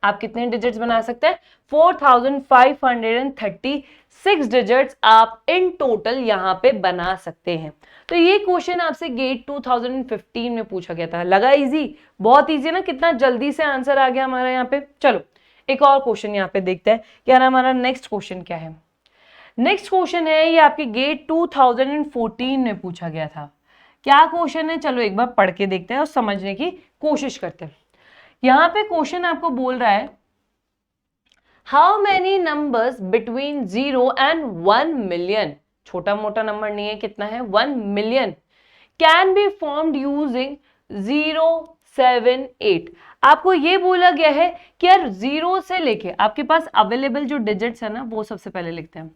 आप कितने डिजिट्स बना सकते हैं, 4536 डिजिट्स आप इन टोटल यहाँ पे बना सकते हैं। तो ये क्वेश्चन आपसे गेट 2015 में पूछा गया था, लगा इजी, बहुत इजी ना, कितना जल्दी से आंसर आ गया हमारा यहाँ पे। चलो एक और क्वेश्चन यहाँ पे देखते हैं कि यार हमारा नेक्स्ट क्वेश्चन क्या है। नेक्स्ट क्वेश्चन है ये आपके गेट 2014 में पूछा गया था। क्या क्वेश्चन है, चलो एक बार पढ़ के देखते हैं और समझने की कोशिश करते हैं। यहां पे क्वेश्चन आपको बोल रहा है how many numbers between 0 and 1 million, छोटा मोटा नंबर नहीं है, कितना है 1 million, can be formed using 0, 7, 8। आपको ये बोला गया है कि यार 0 से लेके आपके पास अवेलेबल जो डिजिट्स है ना वो सबसे पहले लिखते हैं।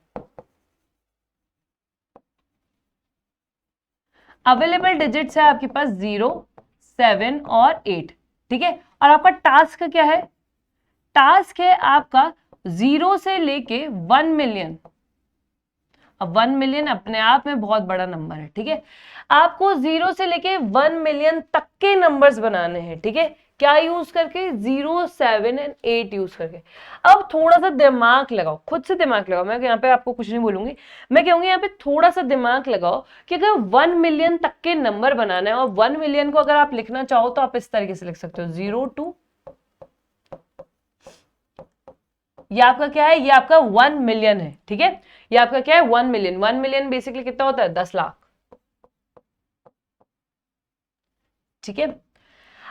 अवेलेबल डिजिट्स है आपके पास 0, 7 और 8, ठीक है। और आपका टास्क क्या है, टास्क है आपका 0 से लेके 1 मिलियन। अब 1 मिलियन अपने आप में बहुत बड़ा नंबर है, ठीक है। आपको 0 से लेके 1 मिलियन तक के नंबर्स बनाने हैं, ठीक है। क्या यूज करके, 0, 7 और 8 यूज करके। अब थोड़ा सा दिमाग लगाओ, खुद से दिमाग लगाओ, मैं यहाँ पे आपको कुछ नहीं बोलूंगी, मैं कहूंगी यहाँ पे थोड़ा सा दिमाग लगाओ कि अगर 1 मिलियन तक के नंबर बनाना है और 1 मिलियन को अगर आप लिखना चाहो तो आप इस तरीके से लिख सकते हो 0 to, ये आपका क्या है, ये आपका 1 मिलियन है, ठीक है। ये आपका क्या है 1 मिलियन। 1 मिलियन बेसिकली कितना होता है, 10 लाख, ठीक है।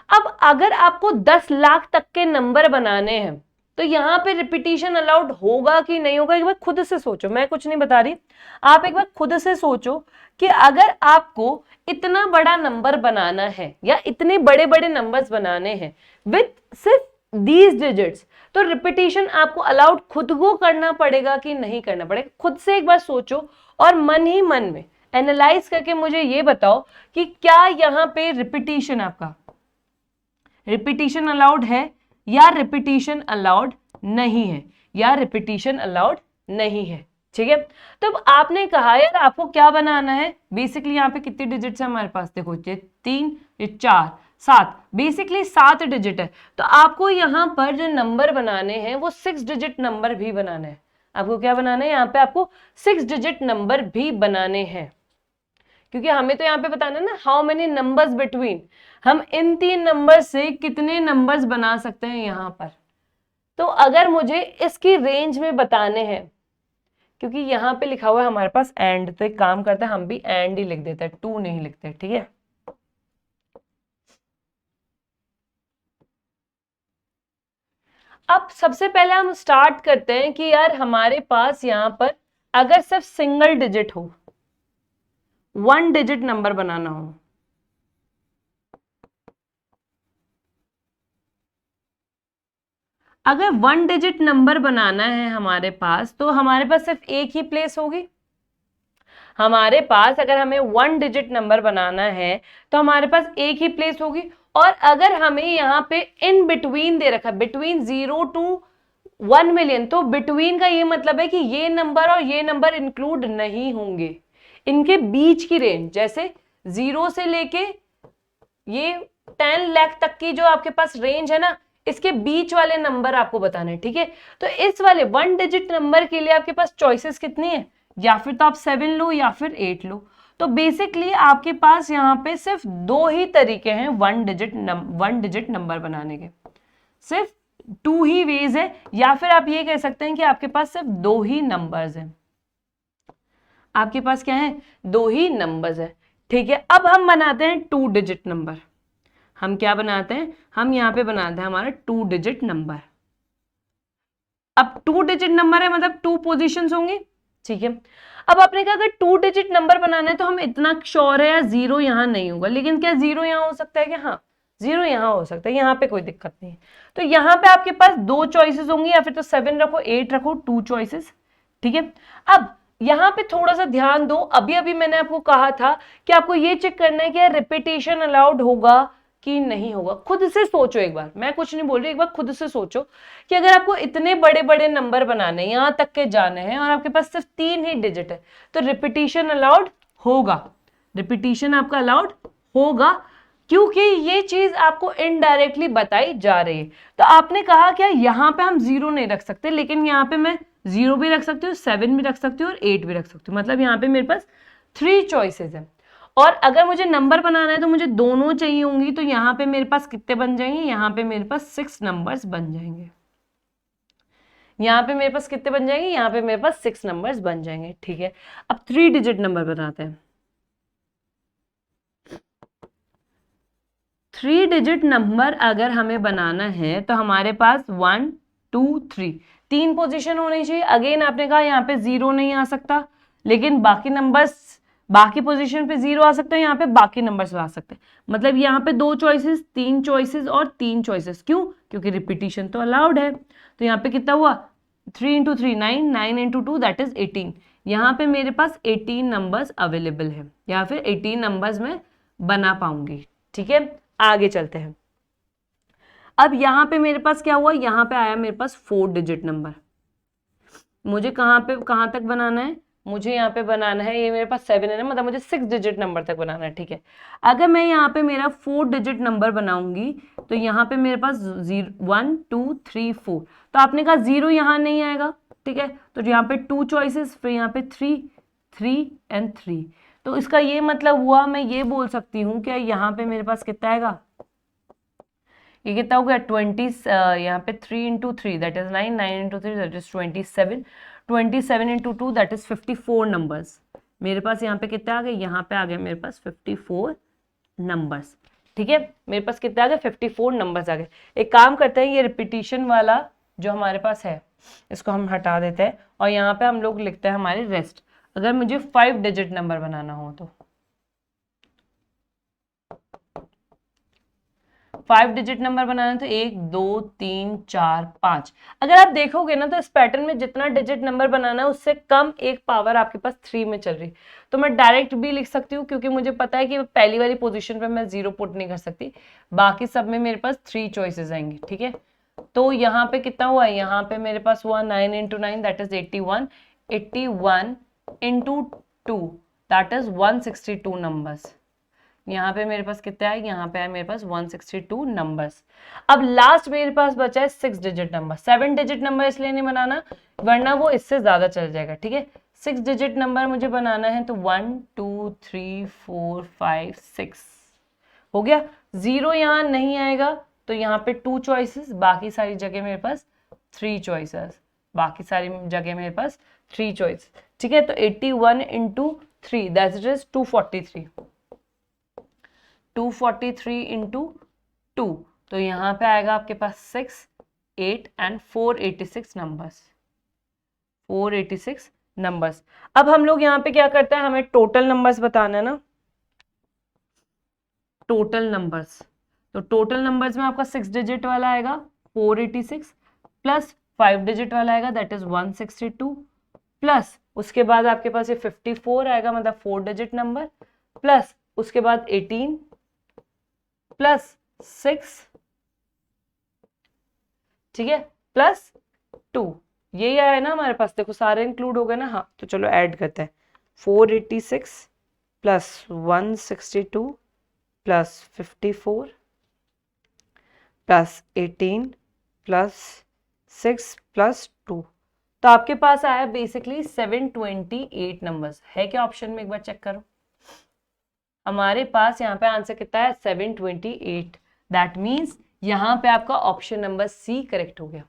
अब अगर आपको 10 लाख तक के नंबर बनाने हैं तो यहां पे रिपीटिशन अलाउड होगा कि नहीं होगा, एक बार खुद से सोचो, मैं कुछ नहीं बता रही, आप एक बार खुद से सोचो कि अगर आपको इतना बड़ा नंबर बनाना है या इतने बड़े बड़े नंबर्स बनाने हैं विथ सिर्फ दीज डिजिट्स, तो रिपीटिशन आपको अलाउड खुद को करना पड़ेगा कि नहीं करना पड़ेगा। खुद से एक बार सोचो और मन ही मन में एनालाइज करके मुझे ये बताओ कि क्या यहाँ पे रिपीटिशन, आपका रिपीटिशन अलाउड है या रिपीटिशन अलाउड नहीं है, या रिपीटिशन अलाउड नहीं है, ठीक है। तो अब आपने कहा यार आपको क्या बनाना है, बेसिकली यहाँ पे कितनी डिजिट्स है हमारे पास, देखो ये 3, ये 4, 7, बेसिकली 7 डिजिट है। तो आपको यहाँ पर जो नंबर बनाने हैं वो 6 डिजिट नंबर भी बनाने हैं। आपको क्या बनाना है, यहाँ पे आपको 6 डिजिट नंबर भी बनाने हैं, क्योंकि हमें तो यहाँ पे बताना है ना हाउ मेनी नंबर्स बिटवीन, हम इन 3 नंबर से कितने नंबर्स बना सकते हैं यहाँ पर। तो अगर मुझे इसकी रेंज में बताने हैं, क्योंकि यहाँ पे लिखा हुआ है हमारे पास एंड, तो एक काम करते हैं हम भी एंड ही लिख देते हैं, 2 नहीं लिखते, ठीक है। अब सबसे पहले हम स्टार्ट करते हैं कि यार हमारे पास यहाँ पर अगर सिर्फ सिंगल डिजिट हो, 1 डिजिट नंबर बनाना हो, अगर 1 डिजिट नंबर बनाना है हमारे पास, तो हमारे पास सिर्फ एक ही प्लेस होगी। हमारे पास अगर हमें 1 डिजिट नंबर बनाना है तो हमारे पास एक ही प्लेस होगी। और अगर हमें यहाँ पे इन बिटवीन दे रखा, बिटवीन 0 to 1 मिलियन, तो बिटवीन का ये मतलब है कि ये नंबर और ये नंबर इंक्लूड नहीं होंगे, इनके बीच की रेंज, जैसे 0 से लेके ये 10 लाख तक की जो आपके पास रेंज है ना, इसके बीच वाले नंबर आपको बताने हैं, ठीक है। तो इस वाले 1 डिजिट नंबर के लिए आपके पास चॉइसेस कितनी है, या फिर तो आप 7 लो या फिर 8 लो। तो बेसिकली आपके पास यहाँ पे सिर्फ 2 ही तरीके हैं 1 डिजिट नंबर बनाने के, सिर्फ 2 ही वेज है, या फिर आप ये कह सकते हैं कि आपके पास सिर्फ 2 ही नंबर्स हैं, आपके पास क्या है, 2 ही नंबर्स है, ठीक है। अब हम बनाते हैं 2 डिजिट नंबर, हम क्या बनाते हैं, हम यहाँ पे बनाते हैं हमारा 2 डिजिट नंबर। अब 2 डिजिट नंबर है मतलब 2 पोजीशंस होंगी, ठीक है। अब आपने कहा अगर 2 डिजिट नंबर बनाना है तो हम इतना श्योर है यार 0 यहाँ नहीं होगा, लेकिन क्या 0 यहाँ हो सकता है कि हाँ 0 यहाँ हो सकता है, यहाँ पे कोई दिक्कत नहीं है। तो यहाँ पे आपके पास 2 चॉइसेस होंगी, या फिर तो 7 रखो 8 रखो, 2 चॉइसेस, ठीक है। अब यहाँ पे थोड़ा सा ध्यान दो, अभी अभी मैंने आपको कहा था कि आपको ये चेक करना है कि यार रिपीटेशन अलाउड होगा कि नहीं होगा। खुद से सोचो एक बार, मैं कुछ नहीं बोल रही, एक बार खुद से सोचो कि अगर आपको इतने बड़े बड़े नंबर बनाने, यहां तक के जाने हैं और आपके पास सिर्फ 3 ही डिजिट है, तो रिपीटेशन अलाउड होगा, रिपीटेशन आपका अलाउड होगा, क्योंकि ये चीज आपको इनडायरेक्टली बताई जा रही है। तो आपने कहा क्या यहां पे हम 0 नहीं रख सकते, लेकिन यहाँ पे मैं 0 भी रख सकती हूँ, 7 भी रख सकती हूँ और 8 भी रख सकती हूँ, मतलब यहाँ पे मेरे पास 3 चॉइसेस है। और अगर मुझे नंबर बनाना है तो मुझे दोनों चाहिए होंगी, तो यहाँ पे मेरे पास कितने बन जाएंगे, यहाँ पे मेरे पास 6 नंबर्स बन जाएंगे, यहाँ पे मेरे पास कितने बन जाएंगे, यहाँ पे मेरे पास 6 नंबर्स बन जाएंगे, ठीक है। अब 3 डिजिट नंबर बनाते हैं। 3 डिजिट नंबर अगर हमें बनाना है तो हमारे पास 1 2 3 3 पोजीशन होनी चाहिए। अगेन आपने कहा यहाँ पे 0 नहीं आ सकता, लेकिन बाकी नंबर्स, बाकी पोजीशन पे 0 आ सकते हैं, यहाँ पे बाकी नंबर्स आ सकते हैं, मतलब यहाँ पे 2 चॉइसेस, 3 चॉइसेस और 3 चॉइसेस, क्यों, क्योंकि रिपीटिशन तो अलाउड है। तो यहाँ पे कितना हुआ, 3 इंटू 3 9, 9 इंटू 2 दैट इज 18, यहाँ पे मेरे पास 18 नंबर्स अवेलेबल है, या फिर 18 नंबर्स में बना पाऊंगी, ठीक है। आगे चलते हैं। अब यहाँ पे मेरे पास क्या हुआ, यहाँ पे आया मेरे पास 4 डिजिट नंबर, मुझे कहाँ तक बनाना है, मुझे यहाँ पे बनाना है, ये मेरे पास 7 है ना, मतलब मुझे 6 डिजिट नंबर तक बनाना है, ठीक है। अगर मैं यहाँ पे मेरा 4 डिजिट नंबर बनाऊंगी तो यहाँ पे मेरे पास 1 2 3 4, तो आपने कहा 0 यहाँ नहीं आएगा, ठीक है। तो यहाँ पे 2 चॉइसेस, फिर यहाँ पे 3 3 एंड 3, तो इसका ये मतलब हुआ, मैं ये बोल सकती हूँ कि यहाँ पे मेरे पास कितना आएगा, ये कितना हो गया 20, यहाँ पे 3 into 3 that is 9, 9 into 3 that is 27, 27 into 2 that is 54 numbers. मेरे पास यहाँ पे कितने आ गए, यहाँ पे आ गए मेरे पास 54 नंबर्स, ठीक है। मेरे पास कितने आ गए, 54 नंबर्स आ गए। एक काम करते हैं, ये रिपीटिशन वाला जो हमारे पास है इसको हम हटा देते हैं, और यहाँ पे हम लोग लिखते हैं हमारे रेस्ट। अगर मुझे 5 डिजिट नंबर बनाना हो तो 5 डिजिट नंबर बनाना, तो 1 2 3 4 5। अगर आप देखोगे ना तो इस पैटर्न में जितना डिजिट नंबर बनाना है उससे कम एक पावर आपके पास 3 में चल रही, तो मैं डायरेक्ट भी लिख सकती हूँ, क्योंकि मुझे पता है कि पहली वाली पोजीशन पे मैं 0 पुट नहीं कर सकती, बाकी सब में मेरे पास 3 चॉइसेस आएंगी, ठीक है। तो यहाँ पे कितना हुआ, यहाँ पे मेरे पास हुआ 9 into 9 that is 81, 81 into 2 that is 162 numbers. यहाँ पे मेरे पास कितना है, यहाँ पे है मेरे पास 162 नंबर्स। अब लास्ट मेरे पास बचा है 6 डिजिट नंबर। 7 डिजिट नंबर इसलिए नहीं बनाना वरना वो इससे ज्यादा चल जाएगा, ठीक है। 6 डिजिट नंबर मुझे बनाना है, तो 1 2 3 4 5 6 हो गया। 0 यहाँ नहीं आएगा, तो यहाँ पे 2 चॉइसेस, बाकी सारी जगह मेरे पास 3 चॉइसेस, बाकी सारी जगह मेरे पास 3 चॉइस, ठीक है। तो 81 इंटू 3 दैट इज 243, 243 इंटू 2, तो यहाँ पे आएगा आपके पास 6 8 एंड 486 नंबर्स, 486 नंबर्स। अब हम लोग यहाँ पे क्या करते हैं, हमें टोटल नंबर्स बताना है ना, टोटल नंबर्स। तो टोटल नंबर्स में आपका 6 डिजिट वाला आएगा 486, प्लस 5 डिजिट वाला आएगा दैट इज 162, प्लस उसके बाद आपके पास ये 54 आएगा, मतलब 4 डिजिट नंबर, प्लस उसके बाद 18 प्लस 6, ठीक है, प्लस 2, यही आया ना हमारे पास, देखो सारे इंक्लूड हो गए ना, हाँ तो चलो ऐड करते हैं, 486 plus 162 plus 54 plus 18 plus 6 plus 2, तो आपके पास आया बेसिकली 728 नंबर्स। है क्या ऑप्शन में, एक बार चेक करो, हमारे पास यहाँ पे आंसर कितना है 728। दैट मीन्स यहाँ पे आपका ऑप्शन नंबर सी करेक्ट हो गया।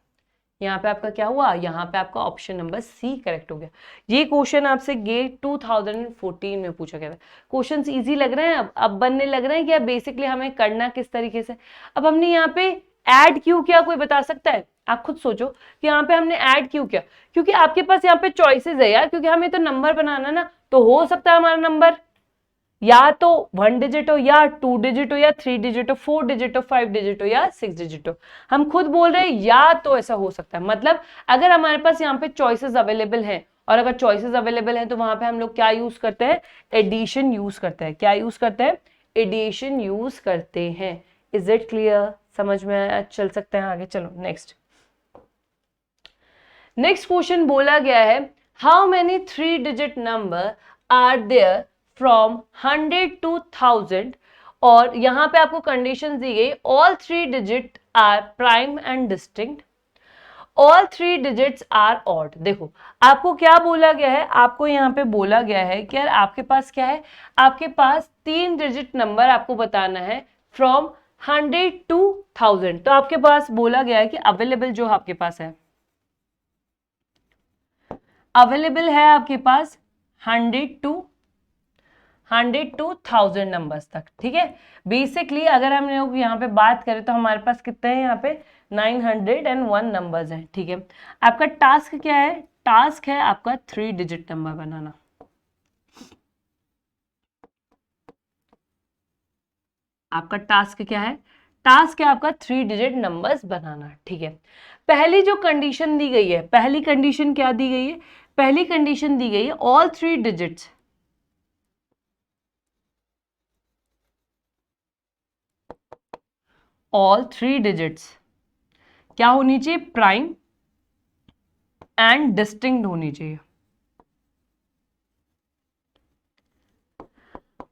यहाँ पे आपका क्या हुआ, यहाँ पे आपका ऑप्शन नंबर सी करेक्ट हो गया। ये क्वेश्चन आपसे गेट 2014 में पूछा गया था। क्वेश्चंस इजी लग रहे हैं अब बनने लग रहे हैं कि बेसिकली हमें करना किस तरीके से। अब हमने यहाँ पे ऐड क्यों किया, कोई बता सकता है? आप खुद सोचो कि यहाँ पे हमने ऐड क्यों किया, क्योंकि आपके पास यहाँ पे चॉइसेस है यार, क्योंकि हमें तो नंबर बनाना ना, तो हो सकता है हमारा नंबर या तो 1 डिजिट हो या 2 डिजिट हो या 3 डिजिट हो, 4 डिजिट हो, 5 डिजिट हो या 6 डिजिट हो। हम खुद बोल रहे हैं या तो ऐसा हो सकता है, मतलब अगर हमारे पास यहाँ पे चॉइसेस अवेलेबल हैं, और अगर चॉइसेस अवेलेबल हैं तो वहां पे हम लोग क्या यूज करते हैं, एडिशन यूज करते हैं। क्या यूज करते हैं, एडिशन यूज करते हैं। इज इट क्लियर, समझ में चल सकते हैं आगे। चलो नेक्स्ट क्वेश्चन बोला गया है, how many 3 digit number are there from 100 to 1000, और यहां पे आपको कंडीशन दी गई, all 3 digit are prime and distinct, all 3 digits are odd. देखो आपको क्या बोला गया है, आपको यहाँ पे बोला गया है कि यार आपके पास क्या है, आपके पास 3 डिजिट नंबर आपको बताना है फ्रॉम 100 to 1000। तो आपके पास बोला गया है कि अवेलेबल जो आपके पास है, अवेलेबल है आपके पास 100 to 1000 नंबर्स तक, ठीक है। बेसिकली अगर हम लोग यहाँ पे बात करें तो हमारे पास कितने हैं, यहाँ पे 901 नंबर्स हैं, ठीक है। आपका टास्क क्या है, टास्क है आपका 3 डिजिट नंबर बनाना। आपका टास्क क्या है, टास्क है आपका 3 डिजिट नंबर्स बनाना, ठीक है। पहली जो कंडीशन दी गई है, पहली कंडीशन क्या दी गई है, पहली कंडीशन दी गई है ऑल 3 डिजिट्स, ऑल 3 डिजिट्स क्या होनी चाहिए, प्राइम एंड डिस्टिंक्ट होनी चाहिए।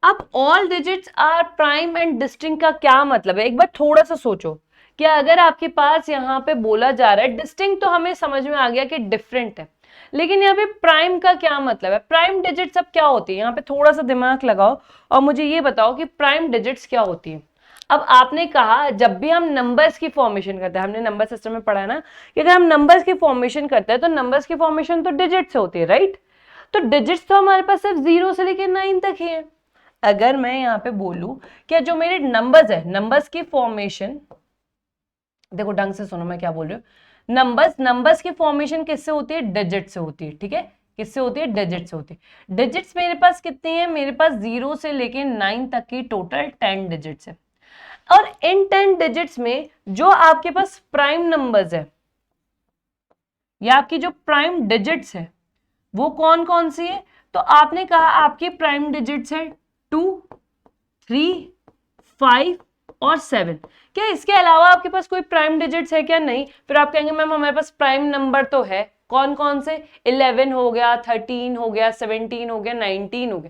अब all digits are prime and distinct का क्या मतलब है, एक बार थोड़ा सा सोचो कि अगर आपके पास यहाँ पे बोला जा रहा है, डिस्टिंक्ट तो हमें समझ में आ गया कि डिफरेंट है, लेकिन यहाँ पे प्राइम का क्या मतलब है, प्राइम डिजिट्स अब क्या होती है, यहाँ पे थोड़ा सा दिमाग लगाओ और मुझे ये बताओ कि प्राइम डिजिट्स क्या होती है। अब आपने कहा जब भी हम नंबर्स की फॉर्मेशन करते हैं, हमने नंबर सिस्टम में पढ़ा है ना कि अगर हम नंबर्स की फॉर्मेशन करते हैं तो नंबर्स की फॉर्मेशन तो डिजिट से होती है, राइट। तो डिजिट्स तो हमारे पास सिर्फ 0 से लेकर 9 तक ही है। अगर मैं यहाँ पे बोलूं कि जो मेरे नंबर्स है, नंबर्स की फॉर्मेशन, देखो ढंग से सुनो मैं क्या बोल रही हूँ, नंबर्स की फॉर्मेशन किससे होती है, डिजिट से होती है, ठीक है। किससे होती है, डिजिट से होती है। डिजिट्स मेरे पास कितनी है, मेरे पास 0 से लेके 9 तक की टोटल 10 डिजिट्स है। और इन 10 डिजिट्स में जो आपके पास प्राइम नंबर्स है या आपकी जो प्राइम डिजिट्स है वो कौन कौन सी है, तो आपने कहा आपकी प्राइम डिजिट्स है 2, 3, 5 और 7। क्या इसके अलावा आपके पास कोई प्राइम डिजिट्स है क्या, नहीं। फिर आप कहेंगे मैम हमारे पास प्राइम नंबर तो है, कौन कौन से, 11 हो गया, 13 हो गया, 17 हो गया, 19 हो गया।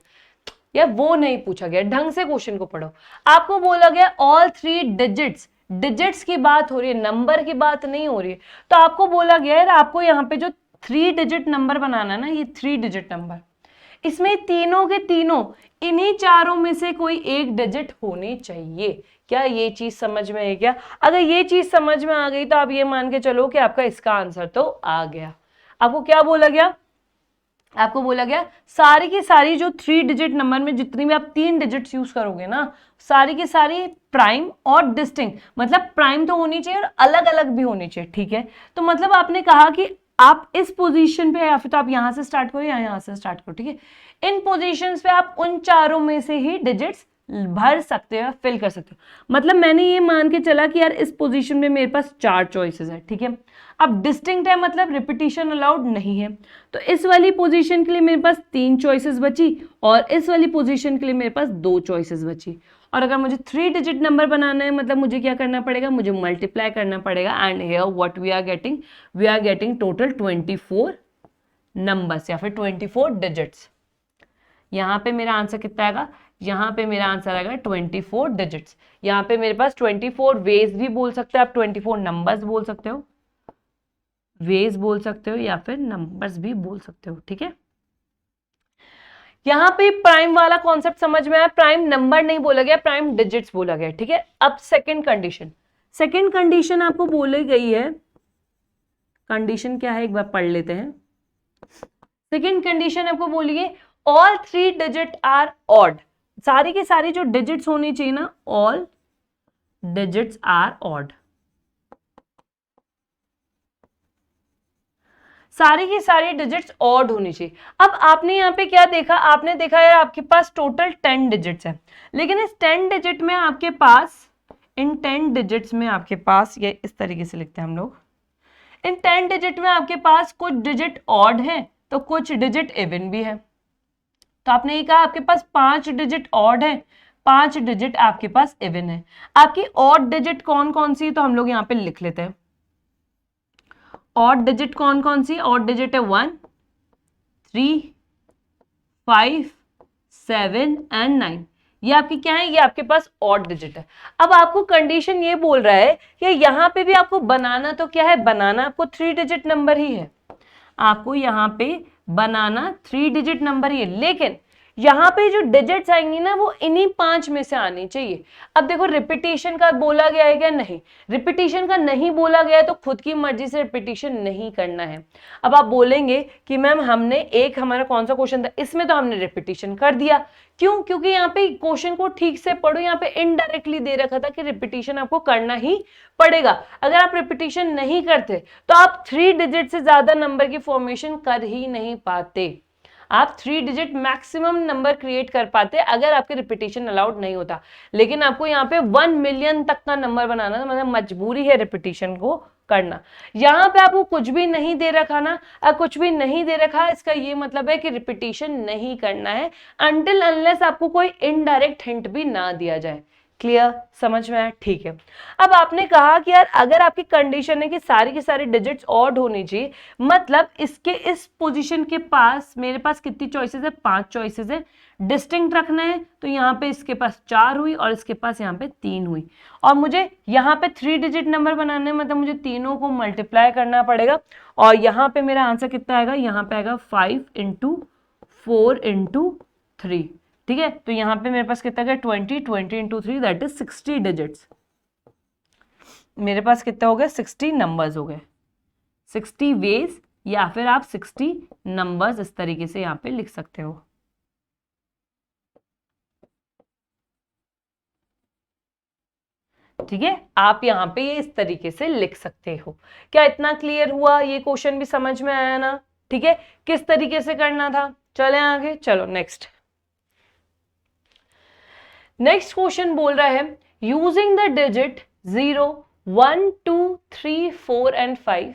या वो नहीं पूछा गया, ढंग से क्वेश्चन को पढ़ो। आपको बोला गया ऑल 3 डिजिट्स, डिजिट्स की बात हो रही है, नंबर की बात नहीं हो रही है। तो आपको बोला गया है आपको यहाँ पे जो 3 डिजिट नंबर बनाना ना, ये 3 डिजिट नंबर, इसमें तीनों के तीनों इन्हीं चारों में से कोई एक डिजिट होनी चाहिए। क्या ये चीज समझ में है क्या? अगर ये चीज समझ में आ गई तो आप ये मान के चलो कि आपका इसका आंसर तो आ गया। आपको क्या बोला गया, आपको बोला गया सारी की सारी जो 3 डिजिट नंबर में जितनी भी आप 3 डिजिट्स यूज करोगे ना, सारी की सारी प्राइम और डिस्टिंक्ट, मतलब प्राइम तो होनी चाहिए और अलग अलग भी होनी चाहिए, ठीक है। तो मतलब आपने कहा कि आप इस पोजीशन पे या फिर तो आप यहां से स्टार्ट करो या यहां से स्टार्ट करो, ठीक है। इन पोजीशंस पे आप उन चारों में से ही डिजिट्स भर सकते हो, फिल कर सकते हो। मतलब मैंने ये मान के चला कि यार इस पोजीशन में मेरे पास 4 चॉइसेस है, ठीक है। अब डिस्टिंक्ट है मतलब रिपीटिशन अलाउड नहीं है, तो इस वाली पोजीशन के लिए मेरे पास 3 चॉइसेस बची और इस वाली पोजीशन के लिए मेरे पास 2 चॉइसेस बची। और अगर मुझे 3 डिजिट नंबर बनाना है मतलब मुझे क्या करना पड़ेगा, मुझे मल्टीप्लाई करना पड़ेगा। And here what we are getting total 24 numbers या फिर 24 डिजिट्स। यहाँ पे मेरा आंसर कितना आएगा, यहाँ पे मेरा आंसर आएगा 24 डिजिट्स। यहाँ पे मेरे पास 24 वेज भी बोल सकते हो आप, 24 नंबर्स बोल सकते हो, वेज बोल सकते हो या फिर नंबर्स भी बोल सकते हो, ठीक है। यहाँ पे प्राइम वाला कॉन्सेप्ट समझ में आया, प्राइम नंबर नहीं बोला गया, प्राइम डिजिट्स बोला गया, ठीक है। अब सेकंड कंडीशन आपको बोली गई है, कंडीशन क्या है एक बार पढ़ लेते हैं। सेकंड कंडीशन आपको बोली है ऑल 3 डिजिट आर ऑड, सारी की सारी जो डिजिट्स होनी चाहिए ना, ऑल डिजिट्स आर ऑड, सारी की सारी डिजिट्स ऑड होनी चाहिए। अब आपने यहाँ पे क्या देखा, आपने देखा यार आपके पास टोटल 10 डिजिट्स है, लेकिन इस 10 डिजिट में आपके पास, इन 10 डिजिट्स में आपके पास, ये इस तरीके से लिखते हैं हम लोग, इन 10 डिजिट में आपके पास कुछ डिजिट ऑड है तो कुछ डिजिट इवन भी है। तो आपने ये कहा आपके पास 5 डिजिट ऑड है, 5 डिजिट आपके पास इवन है। आपकी ऑड डिजिट कौन कौन सी, तो हम लोग यहाँ पे लिख लेते हैं। ऑड डिजिट कौन कौन सी, ऑड डिजिट है 1, 3, 5, 7 एंड 9, ये आपकी क्या है, ये आपके पास ऑड डिजिट है। अब आपको कंडीशन ये बोल रहा है कि यहाँ पे भी आपको बनाना तो क्या है, बनाना आपको 3 डिजिट नंबर ही है, आपको यहाँ पे बनाना 3 डिजिट नंबर ही है, लेकिन यहाँ पे जो डिजिट्स आएंगी ना वो इन्हीं 5 में से आनी चाहिए। अब देखो रिपीटेशन का बोला गया है क्या, नहीं, रिपीटेशन का नहीं बोला गया है तो खुद की मर्जी से रिपीटेशन नहीं करना है। अब आप बोलेंगे कि मैम हमने एक, हमारा कौन सा क्वेश्चन था, इसमें तो हमने रिपीटेशन कर दिया, क्यों, क्योंकि यहाँ पे क्वेश्चन को ठीक से पढ़ो, यहाँ पे इनडायरेक्टली दे रखा था कि रिपीटेशन आपको करना ही पड़ेगा। अगर आप रिपीटेशन नहीं करते तो आप 3 डिजिट से ज्यादा नंबर की फॉर्मेशन कर ही नहीं पाते, आप 3 डिजिट मैक्सिमम नंबर क्रिएट कर पाते अगर आपके रिपीटेशन अलाउड नहीं होता। लेकिन आपको यहाँ पे 1 मिलियन तक का नंबर बनाना, मतलब मजबूरी है रिपीटेशन को करना। यहाँ पे आपको कुछ भी नहीं दे रखा ना, कुछ भी नहीं दे रखा, इसका ये मतलब है कि रिपीटेशन नहीं करना है अनटिल अनलेस आपको कोई इनडायरेक्ट हिंट भी ना दिया जाए। क्लियर, समझ में आया, ठीक है। अब आपने कहा कि यार अगर आपकी कंडीशन है कि सारी की सारी डिजिट्स ऑड होनी चाहिए, मतलब इसके इस पोजीशन के पास मेरे पास कितनी चॉइसेस है, 5 चॉइसेस है, डिस्टिंक्ट रखना है तो यहाँ पे इसके पास 4 हुई और इसके पास यहाँ पे 3 हुई, और मुझे यहाँ पे 3 डिजिट नंबर बनाने में मतलब मुझे तीनों को मल्टीप्लाई करना पड़ेगा, और यहाँ पे मेरा आंसर कितना आएगा, यहाँ पे आएगा 5 × 4 × 3, ठीक है। तो यहाँ पे मेरे पास कितना गया 20 × 3 दैट इज 60 डिजिट्स, मेरे पास कितना हो गया 60 नंबर्स हो गए, 60 वेज या फिर आप 60 नंबर्स इस तरीके से यहाँ पे लिख सकते हो। ठीक है, आप यहाँ पे ये इस तरीके से लिख सकते हो। क्या इतना क्लियर हुआ, ये क्वेश्चन भी समझ में आया ना, ठीक है, किस तरीके से करना था। चले आगे, चलो नेक्स्ट क्वेश्चन बोल रहा है using the digit 0, 1, 2, 3, 4 and 5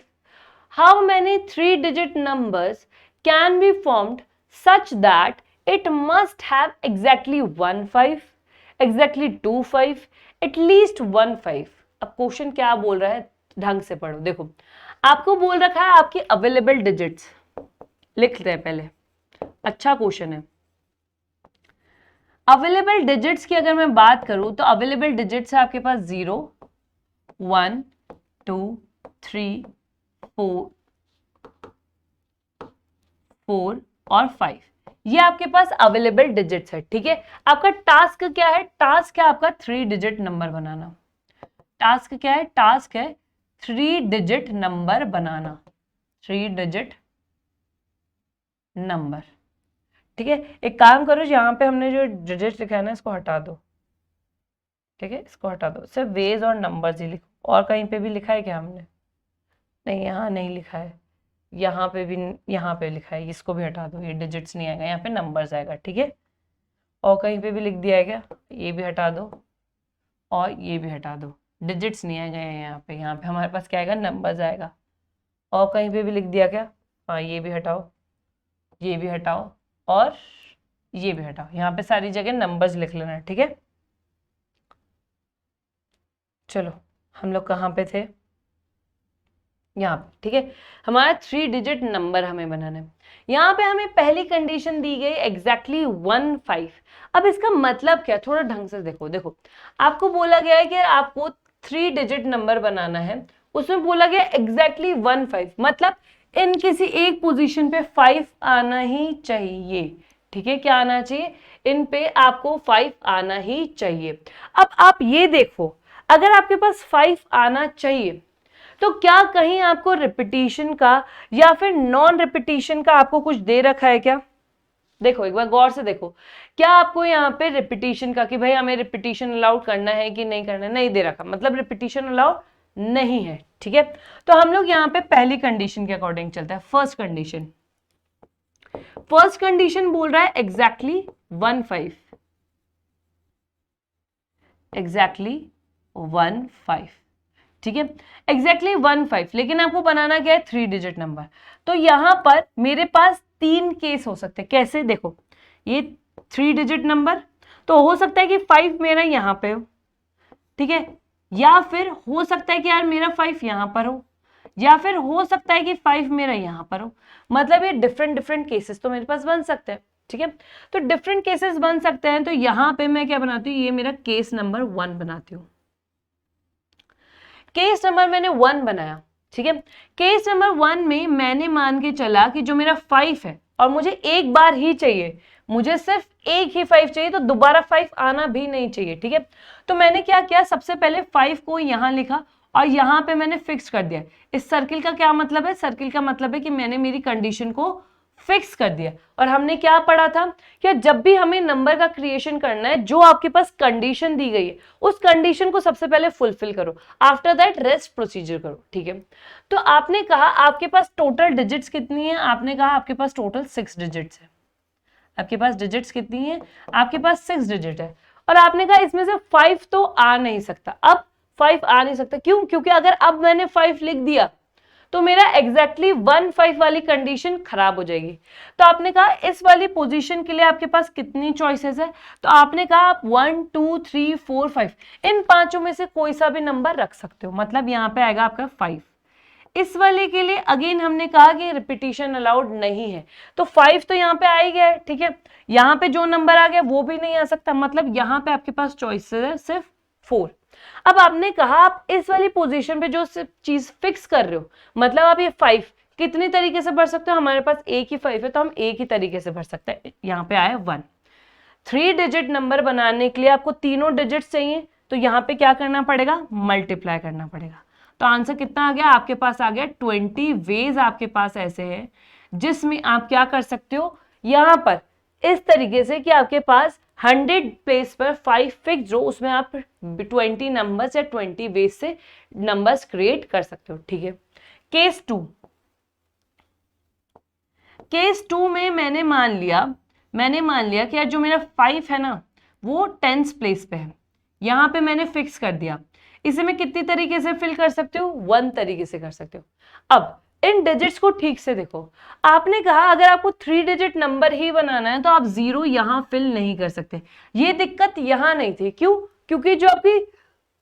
how many 3 digit numbers can be formed such that it must have exactly 1 5, exactly 2 5, at least 1 5। अब क्वेश्चन क्या बोल रहा है, ढंग से पढ़ो। देखो आपको बोल रखा है आपकी अवेलेबल डिजिट्स, लिखते हैं पहले, अच्छा क्वेश्चन है। अवेलेबल डिजिट्स की अगर मैं बात करूं तो अवेलेबल डिजिट्स है आपके पास 0, 1, 2, 3, 4 और 5, ये आपके पास अवेलेबल डिजिट्स है, ठीक है। आपका टास्क क्या है, टास्क है आपका 3 डिजिट नंबर बनाना। टास्क क्या है, टास्क है 3 डिजिट नंबर बनाना, 3 डिजिट नंबर, ठीक है। एक काम करो, यहाँ पे हमने जो डिजिट लिखा है ना इसको हटा दो, ठीक है, इसको हटा दो, सिर्फ वेज और नंबर्स ही लिखो। और कहीं पे भी लिखा है क्या हमने, नहीं यहाँ नहीं लिखा है, यहाँ पे भी, यहाँ पे लिखा है, इसको भी हटा दो, ये डिजिट्स नहीं आएगा, यहाँ पे नंबर्स आएगा, ठीक है। और कहीं पे भी लिख दिया है क्या, ये भी हटा दो और ये भी हटा दो, डिजिट्स नहीं आएगा यहाँ पे, यहाँ पे हमारे पास क्या आएगा, नंबर्स आएगा। और कहीं पे भी लिख दिया क्या, हाँ ये भी हटाओ, ये भी हटाओ और ये भी हटाओ, यहाँ पे सारी जगह नंबर्स लिख लेना, ठीक है। चलो हम लोग कहाँ पे थे, यहाँ पे, ठीक है। हमारा 3 डिजिट नंबर हमें बनाना है। यहाँ पे हमें पहली कंडीशन दी गई एग्जैक्टली 15। अब इसका मतलब क्या, थोड़ा ढंग से देखो। देखो आपको बोला गया है कि आपको 3 डिजिट नंबर बनाना है, उसमें बोला गया एग्जैक्टली 15, मतलब इन किसी एक पोजीशन पे 5 आना ही चाहिए, ठीक है। क्या आना चाहिए, इन पे आपको 5 आना ही चाहिए। अब आप ये देखो, अगर आपके पास 5 आना चाहिए तो क्या कहीं आपको रिपीटिशन का या फिर नॉन रिपीटिशन का आपको कुछ दे रखा है क्या? देखो एक बार गौर से देखो, क्या आपको यहाँ पे रिपीटिशन का कि भाई हमें रिपीटिशन अलाउड करना है कि नहीं करना है, नहीं दे रखा, मतलब रिपीटिशन अलाउड नहीं है, ठीक है। तो हम लोग यहाँ पे पहली कंडीशन के अकॉर्डिंग चलता है। फर्स्ट कंडीशन बोल रहा है एग्जैक्टली 15, एग्जैक्टली 15, ठीक है, एग्जैक्टली 15। लेकिन आपको बनाना क्या है, 3 डिजिट नंबर। तो यहां पर मेरे पास 3 केस हो सकते हैं। कैसे, देखो ये 3 डिजिट नंबर, तो हो सकता है कि 5 मेरा यहां पे हो, ठीक है, या फिर हो सकता है कि यार मेरा 5 यहां पर हो, या फिर हो सकता है कि 5 मेरा यहां पर हो। मतलब ये डिफरेंट डिफरेंट केसेस तो मेरे पास बन सकते हैं, ठीक है। तो डिफरेंट केसेस बन सकते हैं, तो यहां पे मैं क्या बनाती हूँ, ये मेरा केस नंबर 1 बनाती हूँ। केस नंबर मैंने 1 बनाया, ठीक है। केस नंबर 1 में मैंने मान के चला कि जो मेरा 5 है और मुझे एक बार ही चाहिए, मुझे सिर्फ एक ही 5 चाहिए, तो दोबारा 5 आना भी नहीं चाहिए, ठीक है। तो मैंने क्या किया, सबसे पहले 5 को यहां लिखा और यहां पे मैंने फिक्स कर दिया। इस सर्किल का क्या मतलब है, सर्किल का मतलब है कि मैंने मेरी कंडीशन को फिक्स कर दिया। और हमने क्या पढ़ा था कि जब भी हमें नंबर का क्रिएशन करना है, जो आपके पास कंडीशन दी गई है उस कंडीशन को सबसे पहले फुलफिल करो, आफ्टर दैट रेस्ट प्रोसीजर करो, ठीक है। तो आपने कहा आपके पास टोटल डिजिट्स कितनी है, आपने कहा आपके पास टोटल 6 डिजिट्स है। आपके पास डिजिट्स कितनी है, आपके पास 6 डिजिट है। और आपने कहा इसमें से 5 तो आ नहीं सकता। अब 5 आ नहीं सकता क्यों, क्योंकि अगर अब मैंने 5 लिख दिया तो मेरा एग्जैक्टली 15 वाली कंडीशन खराब हो जाएगी। तो आपने कहा इस वाली पोजीशन के लिए आपके पास कितनी चॉइसेस है, तो आपने कहा आप 1 2 3 4 5 इन पांचों में से कोई सा भी नंबर रख सकते हो, मतलब यहाँ पे आएगा आपका 5। इस वाले के लिए अगेन हमने कहा कि रिपीटिशन अलाउड नहीं है, तो 5 तो यहाँ पे आ ही गया है, ठीक है। यहाँ पे जो नंबर आ गया वो भी नहीं आ सकता, मतलब यहाँ पे आपके पास चॉइसेस है सिर्फ 4। अब आपने कहा आप इस वाली पोजीशन पे जो चीज फिक्स कर रहे हो, मतलब आप ये 5 कितनी तरीके से भर सकते हो, हमारे पास एक ही 5 है तो हम एक ही तरीके से भर सकते हैं। यहाँ पे आया 1। 3 डिजिट नंबर बनाने के लिए आपको तीनों डिजिट्स चाहिए, तो यहाँ पे क्या करना पड़ेगा, मल्टीप्लाई करना पड़ेगा। तो आंसर कितना आ गया, आपके पास आ गया 20 वेज। आपके पास ऐसे है जिसमें आप क्या कर सकते हो, यहाँ पर इस तरीके से कि आपके पास 100 प्लेस पर 5 फिक्स हो, उसमें आप 20 नंबर्स या 20 वेज से नंबर्स क्रिएट कर सकते हो, ठीक है। केस 2, केस 2 में मैंने मान लिया कि यार जो मेरा 5 है ना वो 10th प्लेस पे है, यहां पे मैंने फिक्स कर दिया। इसे मैं कितनी तरीके से फिल कर सकते हो, 1 तरीके से कर सकते हो। अब इन डिजिट्स को ठीक से देखो, आपने कहा अगर आपको 3 डिजिट नंबर ही बनाना है तो आप 0 यहां फिल नहीं कर सकते। ये दिक्कत यहां नहीं थी, क्यों, क्योंकि जो आपकी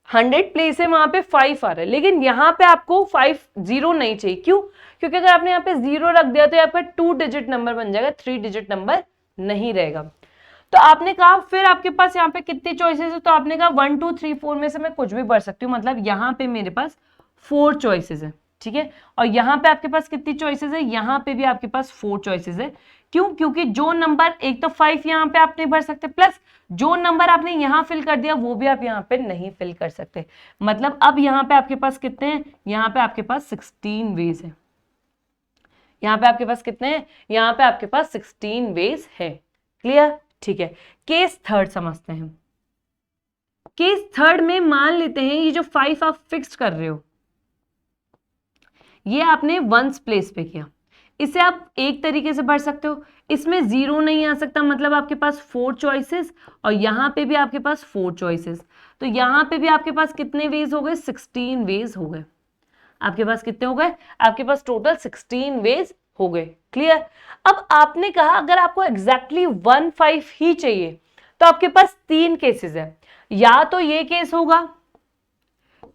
100 प्लेस है वहां पे 5 आ रहा है, लेकिन यहाँ पे आपको 5 0 नहीं चाहिए। क्यों, क्योंकि अगर आपने यहाँ पे 0 रख दिया तो आपका 2 डिजिट नंबर बन जाएगा, 3 डिजिट नंबर नहीं रहेगा। तो आपने कहा फिर आपके पास यहाँ पे कितनी चॉइसेस है, तो आपने कहा 1 2 3 4 में से मैं कुछ भी भर सकती हूँ, मतलब यहाँ पे मेरे पास 4 चॉइसेस है, ठीक है। और यहाँ पे आपके पास कितनी चॉइसेस है, यहाँ पे भी आपके पास 4 चॉइसेस है। क्यों, क्योंकि जो नंबर एक तो 5 यहाँ पे आप नहीं भर सकते, प्लस जो नंबर आपने यहाँ फिल कर दिया वो भी आप यहाँ पे नहीं फिल कर सकते। मतलब अब यहाँ पे आपके पास कितने हैं, यहाँ पे आपके पास 16 वेज है। यहाँ पे आपके पास कितने हैं, यहाँ पे आपके पास 16 वेज है। क्लियर, ठीक है। केस 3 समझते हैं। केस 3 में मान लेते हैं ये जो 5 आप फिक्स कर रहे हो, ये आपने 1 प्लेस पे किया, इसे आप एक तरीके से भर सकते हो, इसमें 0 नहीं आ सकता, मतलब आपके पास 4 चॉइसेस, और यहाँ पे भी आपके पास 4 चॉइसेस, तो यहाँ पे भी आपके पास कितने वेज हो गए, 16 वेज हो गए। आपके पास कितने हो गए, आपके पास टोटल 16 वेज हो गए। क्लियर। अब आपने कहा अगर आपको एग्जैक्टली 15 ही चाहिए तो आपके पास 3 केसेस है, या तो ये केस होगा,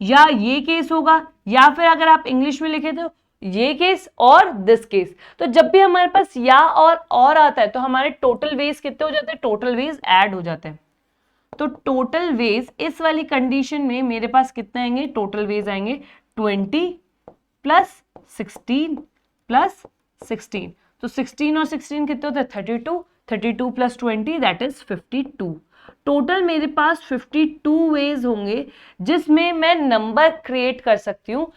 या ये केस होगा, या फिर अगर आप इंग्लिश में लिखे तो ये केस और दिस केस। तो जब भी हमारे पास या और आता है तो हमारे टोटल वेज कितने हो जाते हैं, टोटल वेज ऐड हो जाते हैं। तो टोटल वेज इस वाली कंडीशन में मेरे पास कितने आएंगे, टोटल वेज आएंगे 20 प्लस 16 प्लस 16। तो 16 और 16 कितने होते हैं, 32, 32 प्लस 20 दैट इज 52। टोटल मेरे पास 52 वेज होंगे जिसमें मैं नंबर क्रिएट कर सकती हूँ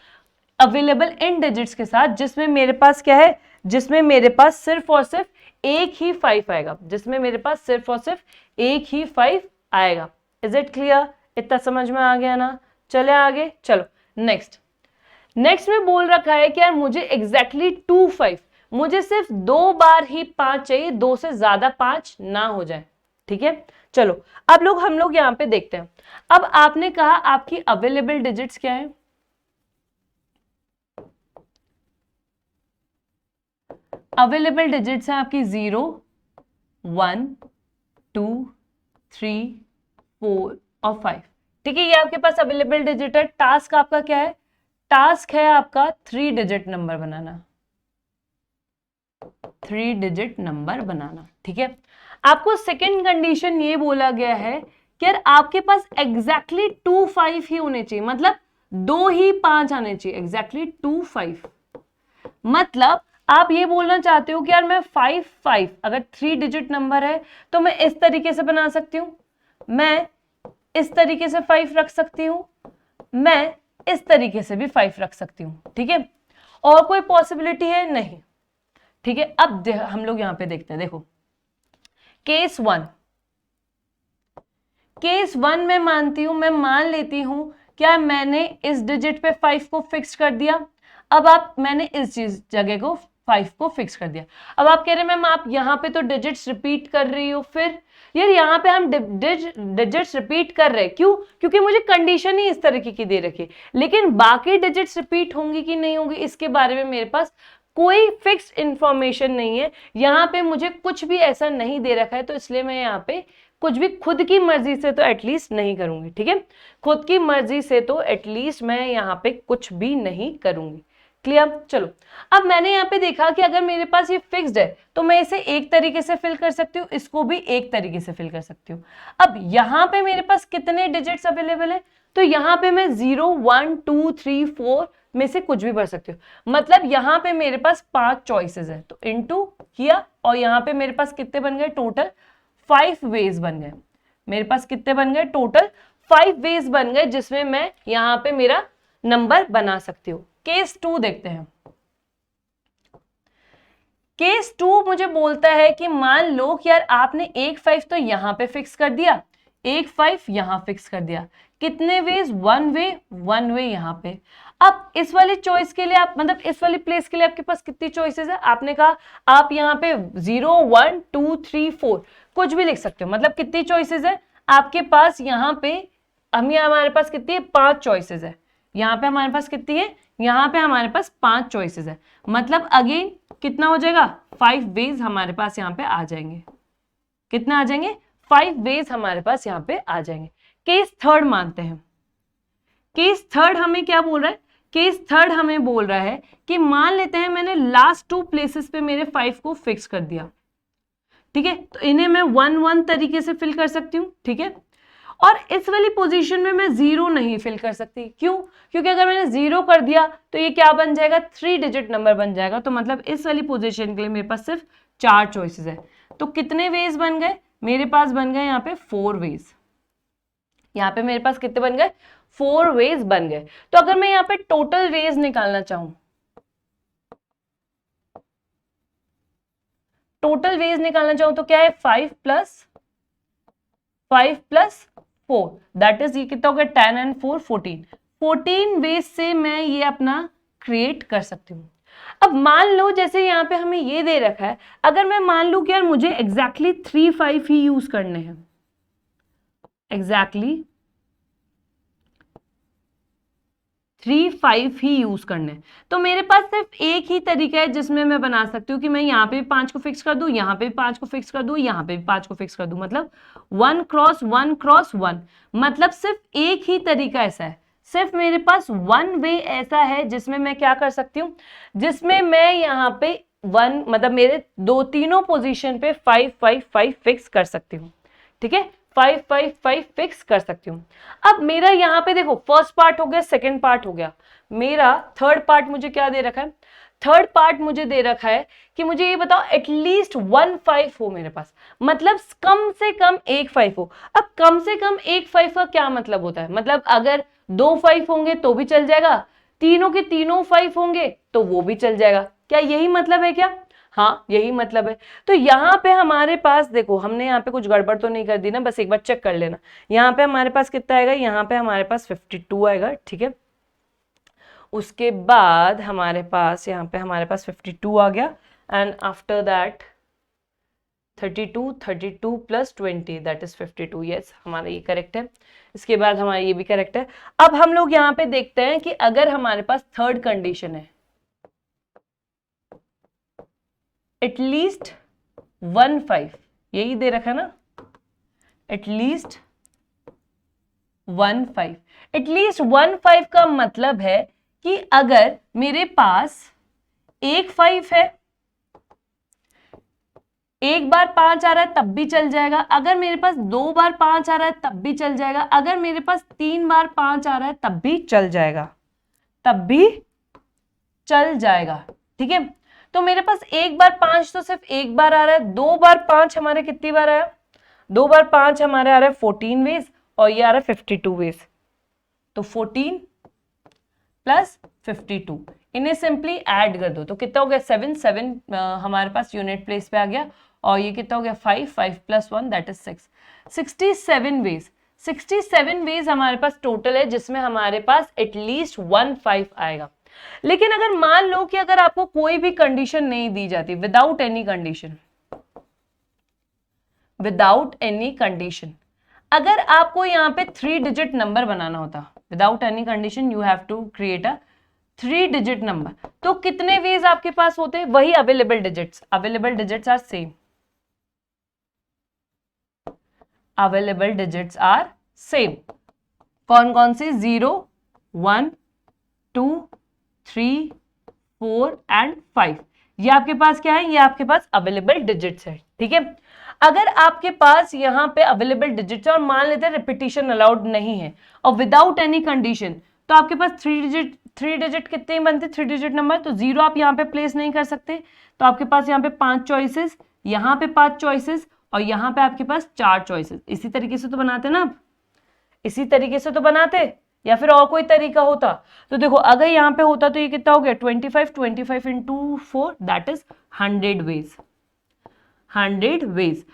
अवेलेबल इन डिजिट्स के साथ, जिसमें मेरे पास क्या है, जिसमें मेरे पास सिर्फ और सिर्फ एक ही 5 आएगा, जिसमें मेरे पास सिर्फ और सिर्फ एक ही 5 आएगा। Is it clear? इतना समझ में आ गया ना? चले आगे, चलो नेक्स्ट में बोल रखा है कि यार मुझे एग्जैक्टली 25, मुझे सिर्फ 2 बार ही 5 चाहिए, 2 से ज्यादा 5 ना हो जाए। ठीक है, चलो अब हम लोग यहां पे देखते हैं। अब आपने कहा आपकी अवेलेबल डिजिट्स क्या है, अवेलेबल डिजिट्स हैं आपकी 0, 1, 2, 3, 4 और 5। ठीक है, ये आपके पास अवेलेबल डिजिट है। टास्क आपका क्या है, टास्क है आपका 3 डिजिट नंबर बनाना, 3 डिजिट नंबर बनाना। ठीक है, आपको सेकेंड कंडीशन ये बोला गया है कि यार आपके पास एग्जैक्टली 2 5 ही होने चाहिए, मतलब 2 ही 5 आने चाहिए, एग्जैक्टली 2 5। मतलब आप ये बोलना चाहते हो कि यार मैं 5 5, अगर 3 डिजिट नंबर है तो मैं इस तरीके से बना सकती हूँ, मैं इस तरीके से 5 रख सकती हूँ, मैं इस तरीके से भी 5 रख सकती हूँ। ठीक है, और कोई पॉसिबिलिटी है नहीं। ठीक है, अब हम लोग यहां पे देखते हैं। देखो केस 1 में मानती हूं, मैं मान लेती हूं क्या मैंने इस डिजिट पे 5 को फिक्स कर दिया। अब मैंने इस जगह को 5 को फिक्स कर दिया। अब आप कह रहे हैं मैम आप यहाँ पे तो डिजिट्स रिपीट कर रही हो, फिर यार यहाँ पे हम डिजिट्स रिपीट कर रहे हैं, क्यों? क्योंकि मुझे कंडीशन ही इस तरीके की दे रखी है, लेकिन बाकी डिजिट्स रिपीट होंगी कि नहीं होंगी इसके बारे में मेरे पास कोई फिक्स्ड इंफॉर्मेशन नहीं है। यहाँ पे मुझे कुछ भी ऐसा नहीं दे रखा है, तो इसलिए मैं यहाँ पे कुछ भी खुद की मर्जी से तो एटलीस्ट नहीं करूंगी। ठीक है, खुद की मर्जी से तो एटलीस्ट मैं यहाँ पे कुछ भी नहीं करूंगी। क्लियर? चलो अब मैंने यहाँ पे देखा कि अगर मेरे पास ये फिक्स्ड है तो मैं इसे एक तरीके से फिल कर सकती हूँ, इसको भी एक तरीके से फिल कर सकती हूँ। अब यहाँ पे मेरे पास कितने डिजिट्स अवेलेबल है, तो यहाँ पे मैं 0 1 2 3 4 में से कुछ भी भर सकती हूँ। मतलब यहाँ पे मेरे पास 5 चॉइसेस है, तो इनटू किया और यहाँ पे मेरे पास कितने बन गए, टोटल 5 वेज बन गए। मेरे पास कितने बन गए, टोटल 5 वेज बन गए, जिसमें मैं यहाँ पे मेरा नंबर बना सकती हूँ। केस 2 देखते हैं। केस 2 मुझे बोलता है कि मान लो कि यार आपने एक 5 तो यहां पे फिक्स कर दिया, एक 5 यहां फिक्स कर दिया, कितने वेज, 1 वे यहां पे। अब इस वाली चॉइस के लिए आप, मतलब इस वाली प्लेस के लिए आपके पास कितनी चॉइसेस है, आपने कहा आप यहाँ पे 0 1 2 3 4 कुछ भी लिख सकते हो। मतलब कितनी चॉइसेस है आपके पास यहाँ पे, हमारे पास कितनी है, 5 चॉइसेस है। यहाँ पे हमारे पास कितनी है, यहाँ पे हमारे पास 5 चॉइसेस है। मतलब अगेन कितना हो जाएगा, 5 वेज हमारे पास यहाँ पे आ जाएंगे। कितना आ जाएंगे, 5 वेज हमारे पास यहाँ पे आ जाएंगे। केस 3 मानते हैं। केस 3 हमें क्या बोल रहा है, केस 3 हमें बोल रहा है कि मान लेते हैं मैंने लास्ट 2 प्लेसेस पे मेरे 5 को फिक्स कर दिया। ठीक है, तो इन्हें मैं 1 1 तरीके से फिल कर सकती हूँ। ठीक है, और इस वाली पोजीशन में मैं 0 नहीं फिल कर सकती, क्यों? क्योंकि अगर मैंने 0 कर दिया तो ये क्या बन जाएगा, 3 डिजिट नंबर बन जाएगा। तो मतलब इस वाली पोजीशन के लिए मेरे पास सिर्फ 4 चॉइसेस है। तो कितने वेज बन गए, मेरे पास बन गए यहाँ पे 4 वेज। यहाँ पे मेरे पास कितने बन गए, 4 वेज बन गए। तो अगर मैं यहाँ पे टोटल वेज निकालना चाहूं, टोटल वेज निकालना चाहूं तो क्या है, 5 प्लस 4 दैट इज, ये कितना हो गया, 10 एंड 4 14 वेज से मैं ये अपना क्रिएट कर सकती हूँ। अब मान लो जैसे यहाँ पे हमें ये दे रखा है, अगर मैं मान लूं कि यार मुझे एग्जैक्टली 3 5 ही यूज करने हैं, एग्जैक्टली 3 5 ही यूज करने हैं, तो मेरे पास सिर्फ एक ही तरीका है जिसमें मैं बना सकती हूँ कि मैं यहाँ पे भी 5 को फिक्स कर दूं, यहाँ पे भी 5 को फिक्स कर दूं, यहाँ पे भी 5 को फिक्स कर दूं। मतलब 1 क्रॉस 1 क्रॉस 1, मतलब सिर्फ एक ही तरीका ऐसा है, सिर्फ मेरे पास वन वे ऐसा है जिसमें मैं क्या कर सकती हूँ, जिसमें मैं यहाँ पे वन मतलब मेरे तीनों पोजीशन पे 5 5 5 फिक्स कर सकती हूँ, ठीक है, 5 5 5 फिक्स कर सकती हूँ। अब मेरा यहाँ पे देखो फर्स्ट पार्ट हो गया, सेकंड पार्ट हो गया, मेरा थर्ड पार्ट मुझे क्या दे रखा है, थर्ड पार्ट मुझे दे रखा है कि मुझे ये बताओ एटलीस्ट 1 5 हो मेरे पास, मतलब कम से कम एक 5 हो। अब कम से कम एक 5 का क्या मतलब होता है, मतलब अगर 2 5 होंगे तो भी चल जाएगा, तीनों के तीनों 5 होंगे तो वो भी चल जाएगा, क्या यही मतलब है क्या? हाँ यही मतलब है। तो यहाँ पे हमारे पास देखो, हमने यहाँ पे कुछ गड़बड़ तो नहीं कर दी ना, बस एक बार चेक कर लेना। यहाँ पे हमारे पास कितना आएगा, यहाँ पे हमारे पास 52 आएगा, ठीक है। उसके बाद हमारे पास यहाँ पे हमारे पास 52 आ गया, and after that 32 plus 20 that is 52, yes हमारा ये करेक्ट है। इसके बाद हमारा ये भी करेक्ट है। अब हम लोग यहाँ पे देखते हैं कि अगर हमारे पास थर्ड कंडीशन है, एटलीस्ट 1 5, यही दे रखा ना, एटलीस्ट 1 5, एटलीस्ट 1 5 का मतलब है कि अगर मेरे पास एक 5 है, एक बार 5 आ रहा है तब भी चल जाएगा, अगर मेरे पास 2 बार 5 आ रहा है तब भी चल जाएगा, अगर मेरे पास 3 बार 5 आ रहा है तब भी चल जाएगा, तब भी चल जाएगा, ठीक है। तो मेरे पास एक बार 5 तो सिर्फ एक बार आ रहा है, 2 बार 5 हमारे कितनी बार आया, 2 बार 5 हमारे आ रहा है 14 वेज, और ये आ रहा है 52 वेज, तो 14 प्लस 52, इन्हें सिंपली ऐड कर दो तो कितना हो गया 7 7 हमारे पास यूनिट प्लेस पे आ गया, और ये कितना हो गया 5 5 plus 1 that is 6, 67 ways, 67 ways हमारे पास टोटल है जिसमें हमारे पास एटलीस्ट 1 5 आएगा। लेकिन अगर मान लो कि अगर आपको कोई भी कंडीशन नहीं दी जाती, without any condition, without any condition, अगर आपको यहाँ पे 3 डिजिट नंबर बनाना होता, without any condition you have to create a 3 digit number, तो कितने वेज आपके पास होते? वही available digits are same, available digits are same, कौन कौन से? 0 1 2 3 4 एंड 5, ये आपके पास क्या है, ये आपके पास अवेलेबल डिजिट्स है, ठीक है। अगर आपके पास यहाँ पे अवेलेबल डिजिट्स और मान लेते हैं रिपीटिशन अलाउड नहीं है और विदाउट एनी कंडीशन, तो आपके पास 3 डिजिट कितने बनते? 3 डिजिट नंबर, तो 0 आप यहाँ पे प्लेस नहीं कर सकते, तो आपके पास यहाँ पे 5 चॉइसेस, यहाँ पे 5 चॉइसेस, और यहाँ पे आपके पास 4 चॉइसेस। इसी तरीके से तो बनाते ना आप, इसी तरीके से तो बनाते, या फिर और कोई तरीका होता? तो देखो अगर यहाँ पे होता तो ये कितना हो गया 25 into 4 that is 100 ways, 100 ways.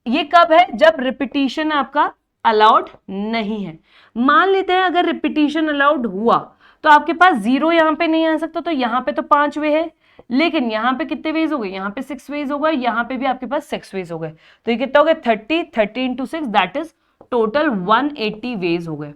ये कब है? जब रिपीटिशन आपका अलाउड नहीं है। मान लेते हैं अगर रिपीटिशन अलाउड हुआ तो आपके पास 0 यहाँ पे नहीं आ सकता, तो यहाँ पे तो 5 वे है, लेकिन यहाँ पे कितने वेज हो गए? यहाँ पे 6 वेज हो गए, यहाँ पे भी आपके पास 6 वेज हो गए, तो ये कितना हो गया 30 into 6 that is total 180 ways हो गए।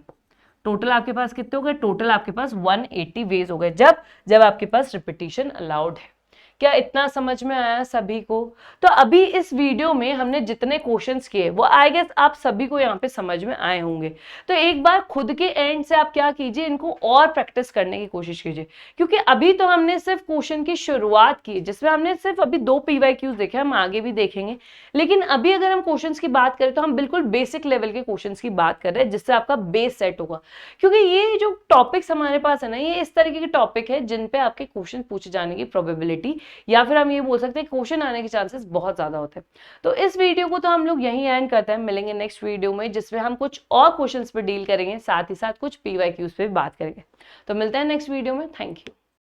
टोटल आपके पास कितने हो गए? टोटल आपके पास 180 वेज हो गए, जब आपके पास रिपीटिशन अलाउड है। क्या इतना समझ में आया सभी को? तो अभी इस वीडियो में हमने जितने क्वेश्चंस किए वो आई गेस आप सभी को यहाँ पे समझ में आए होंगे। तो एक बार खुद के एंड से आप क्या कीजिए, इनको और प्रैक्टिस करने की कोशिश कीजिए, क्योंकि अभी तो हमने सिर्फ क्वेश्चन की शुरुआत की जिसमें हमने सिर्फ अभी 2 PYQs देखे, हम आगे भी देखेंगे, लेकिन अभी अगर हम क्वेश्चंस की बात करें तो हम बिल्कुल बेसिक लेवल के क्वेश्चंस की बात कर रहे हैं जिससे आपका बेस सेट होगा। क्योंकि ये जो टॉपिक्स हमारे पास है ना, ये इस तरीके के टॉपिक है जिन पे आपके क्वेश्चन पूछे जाने की प्रोबेबिलिटी, या फिर हम ये बोल सकते हैं क्वेश्चन आने के चांसेस बहुत ज्यादा होते हैं। तो इस वीडियो को तो हम लोग यहीं एंड करते हैं, मिलेंगे नेक्स्ट वीडियो में जिसमें हम कुछ और क्वेश्चंस पे डील करेंगे, साथ ही साथ कुछ PYQs पे भी बात करेंगे। तो मिलते हैं नेक्स्ट वीडियो में, थैंक यू।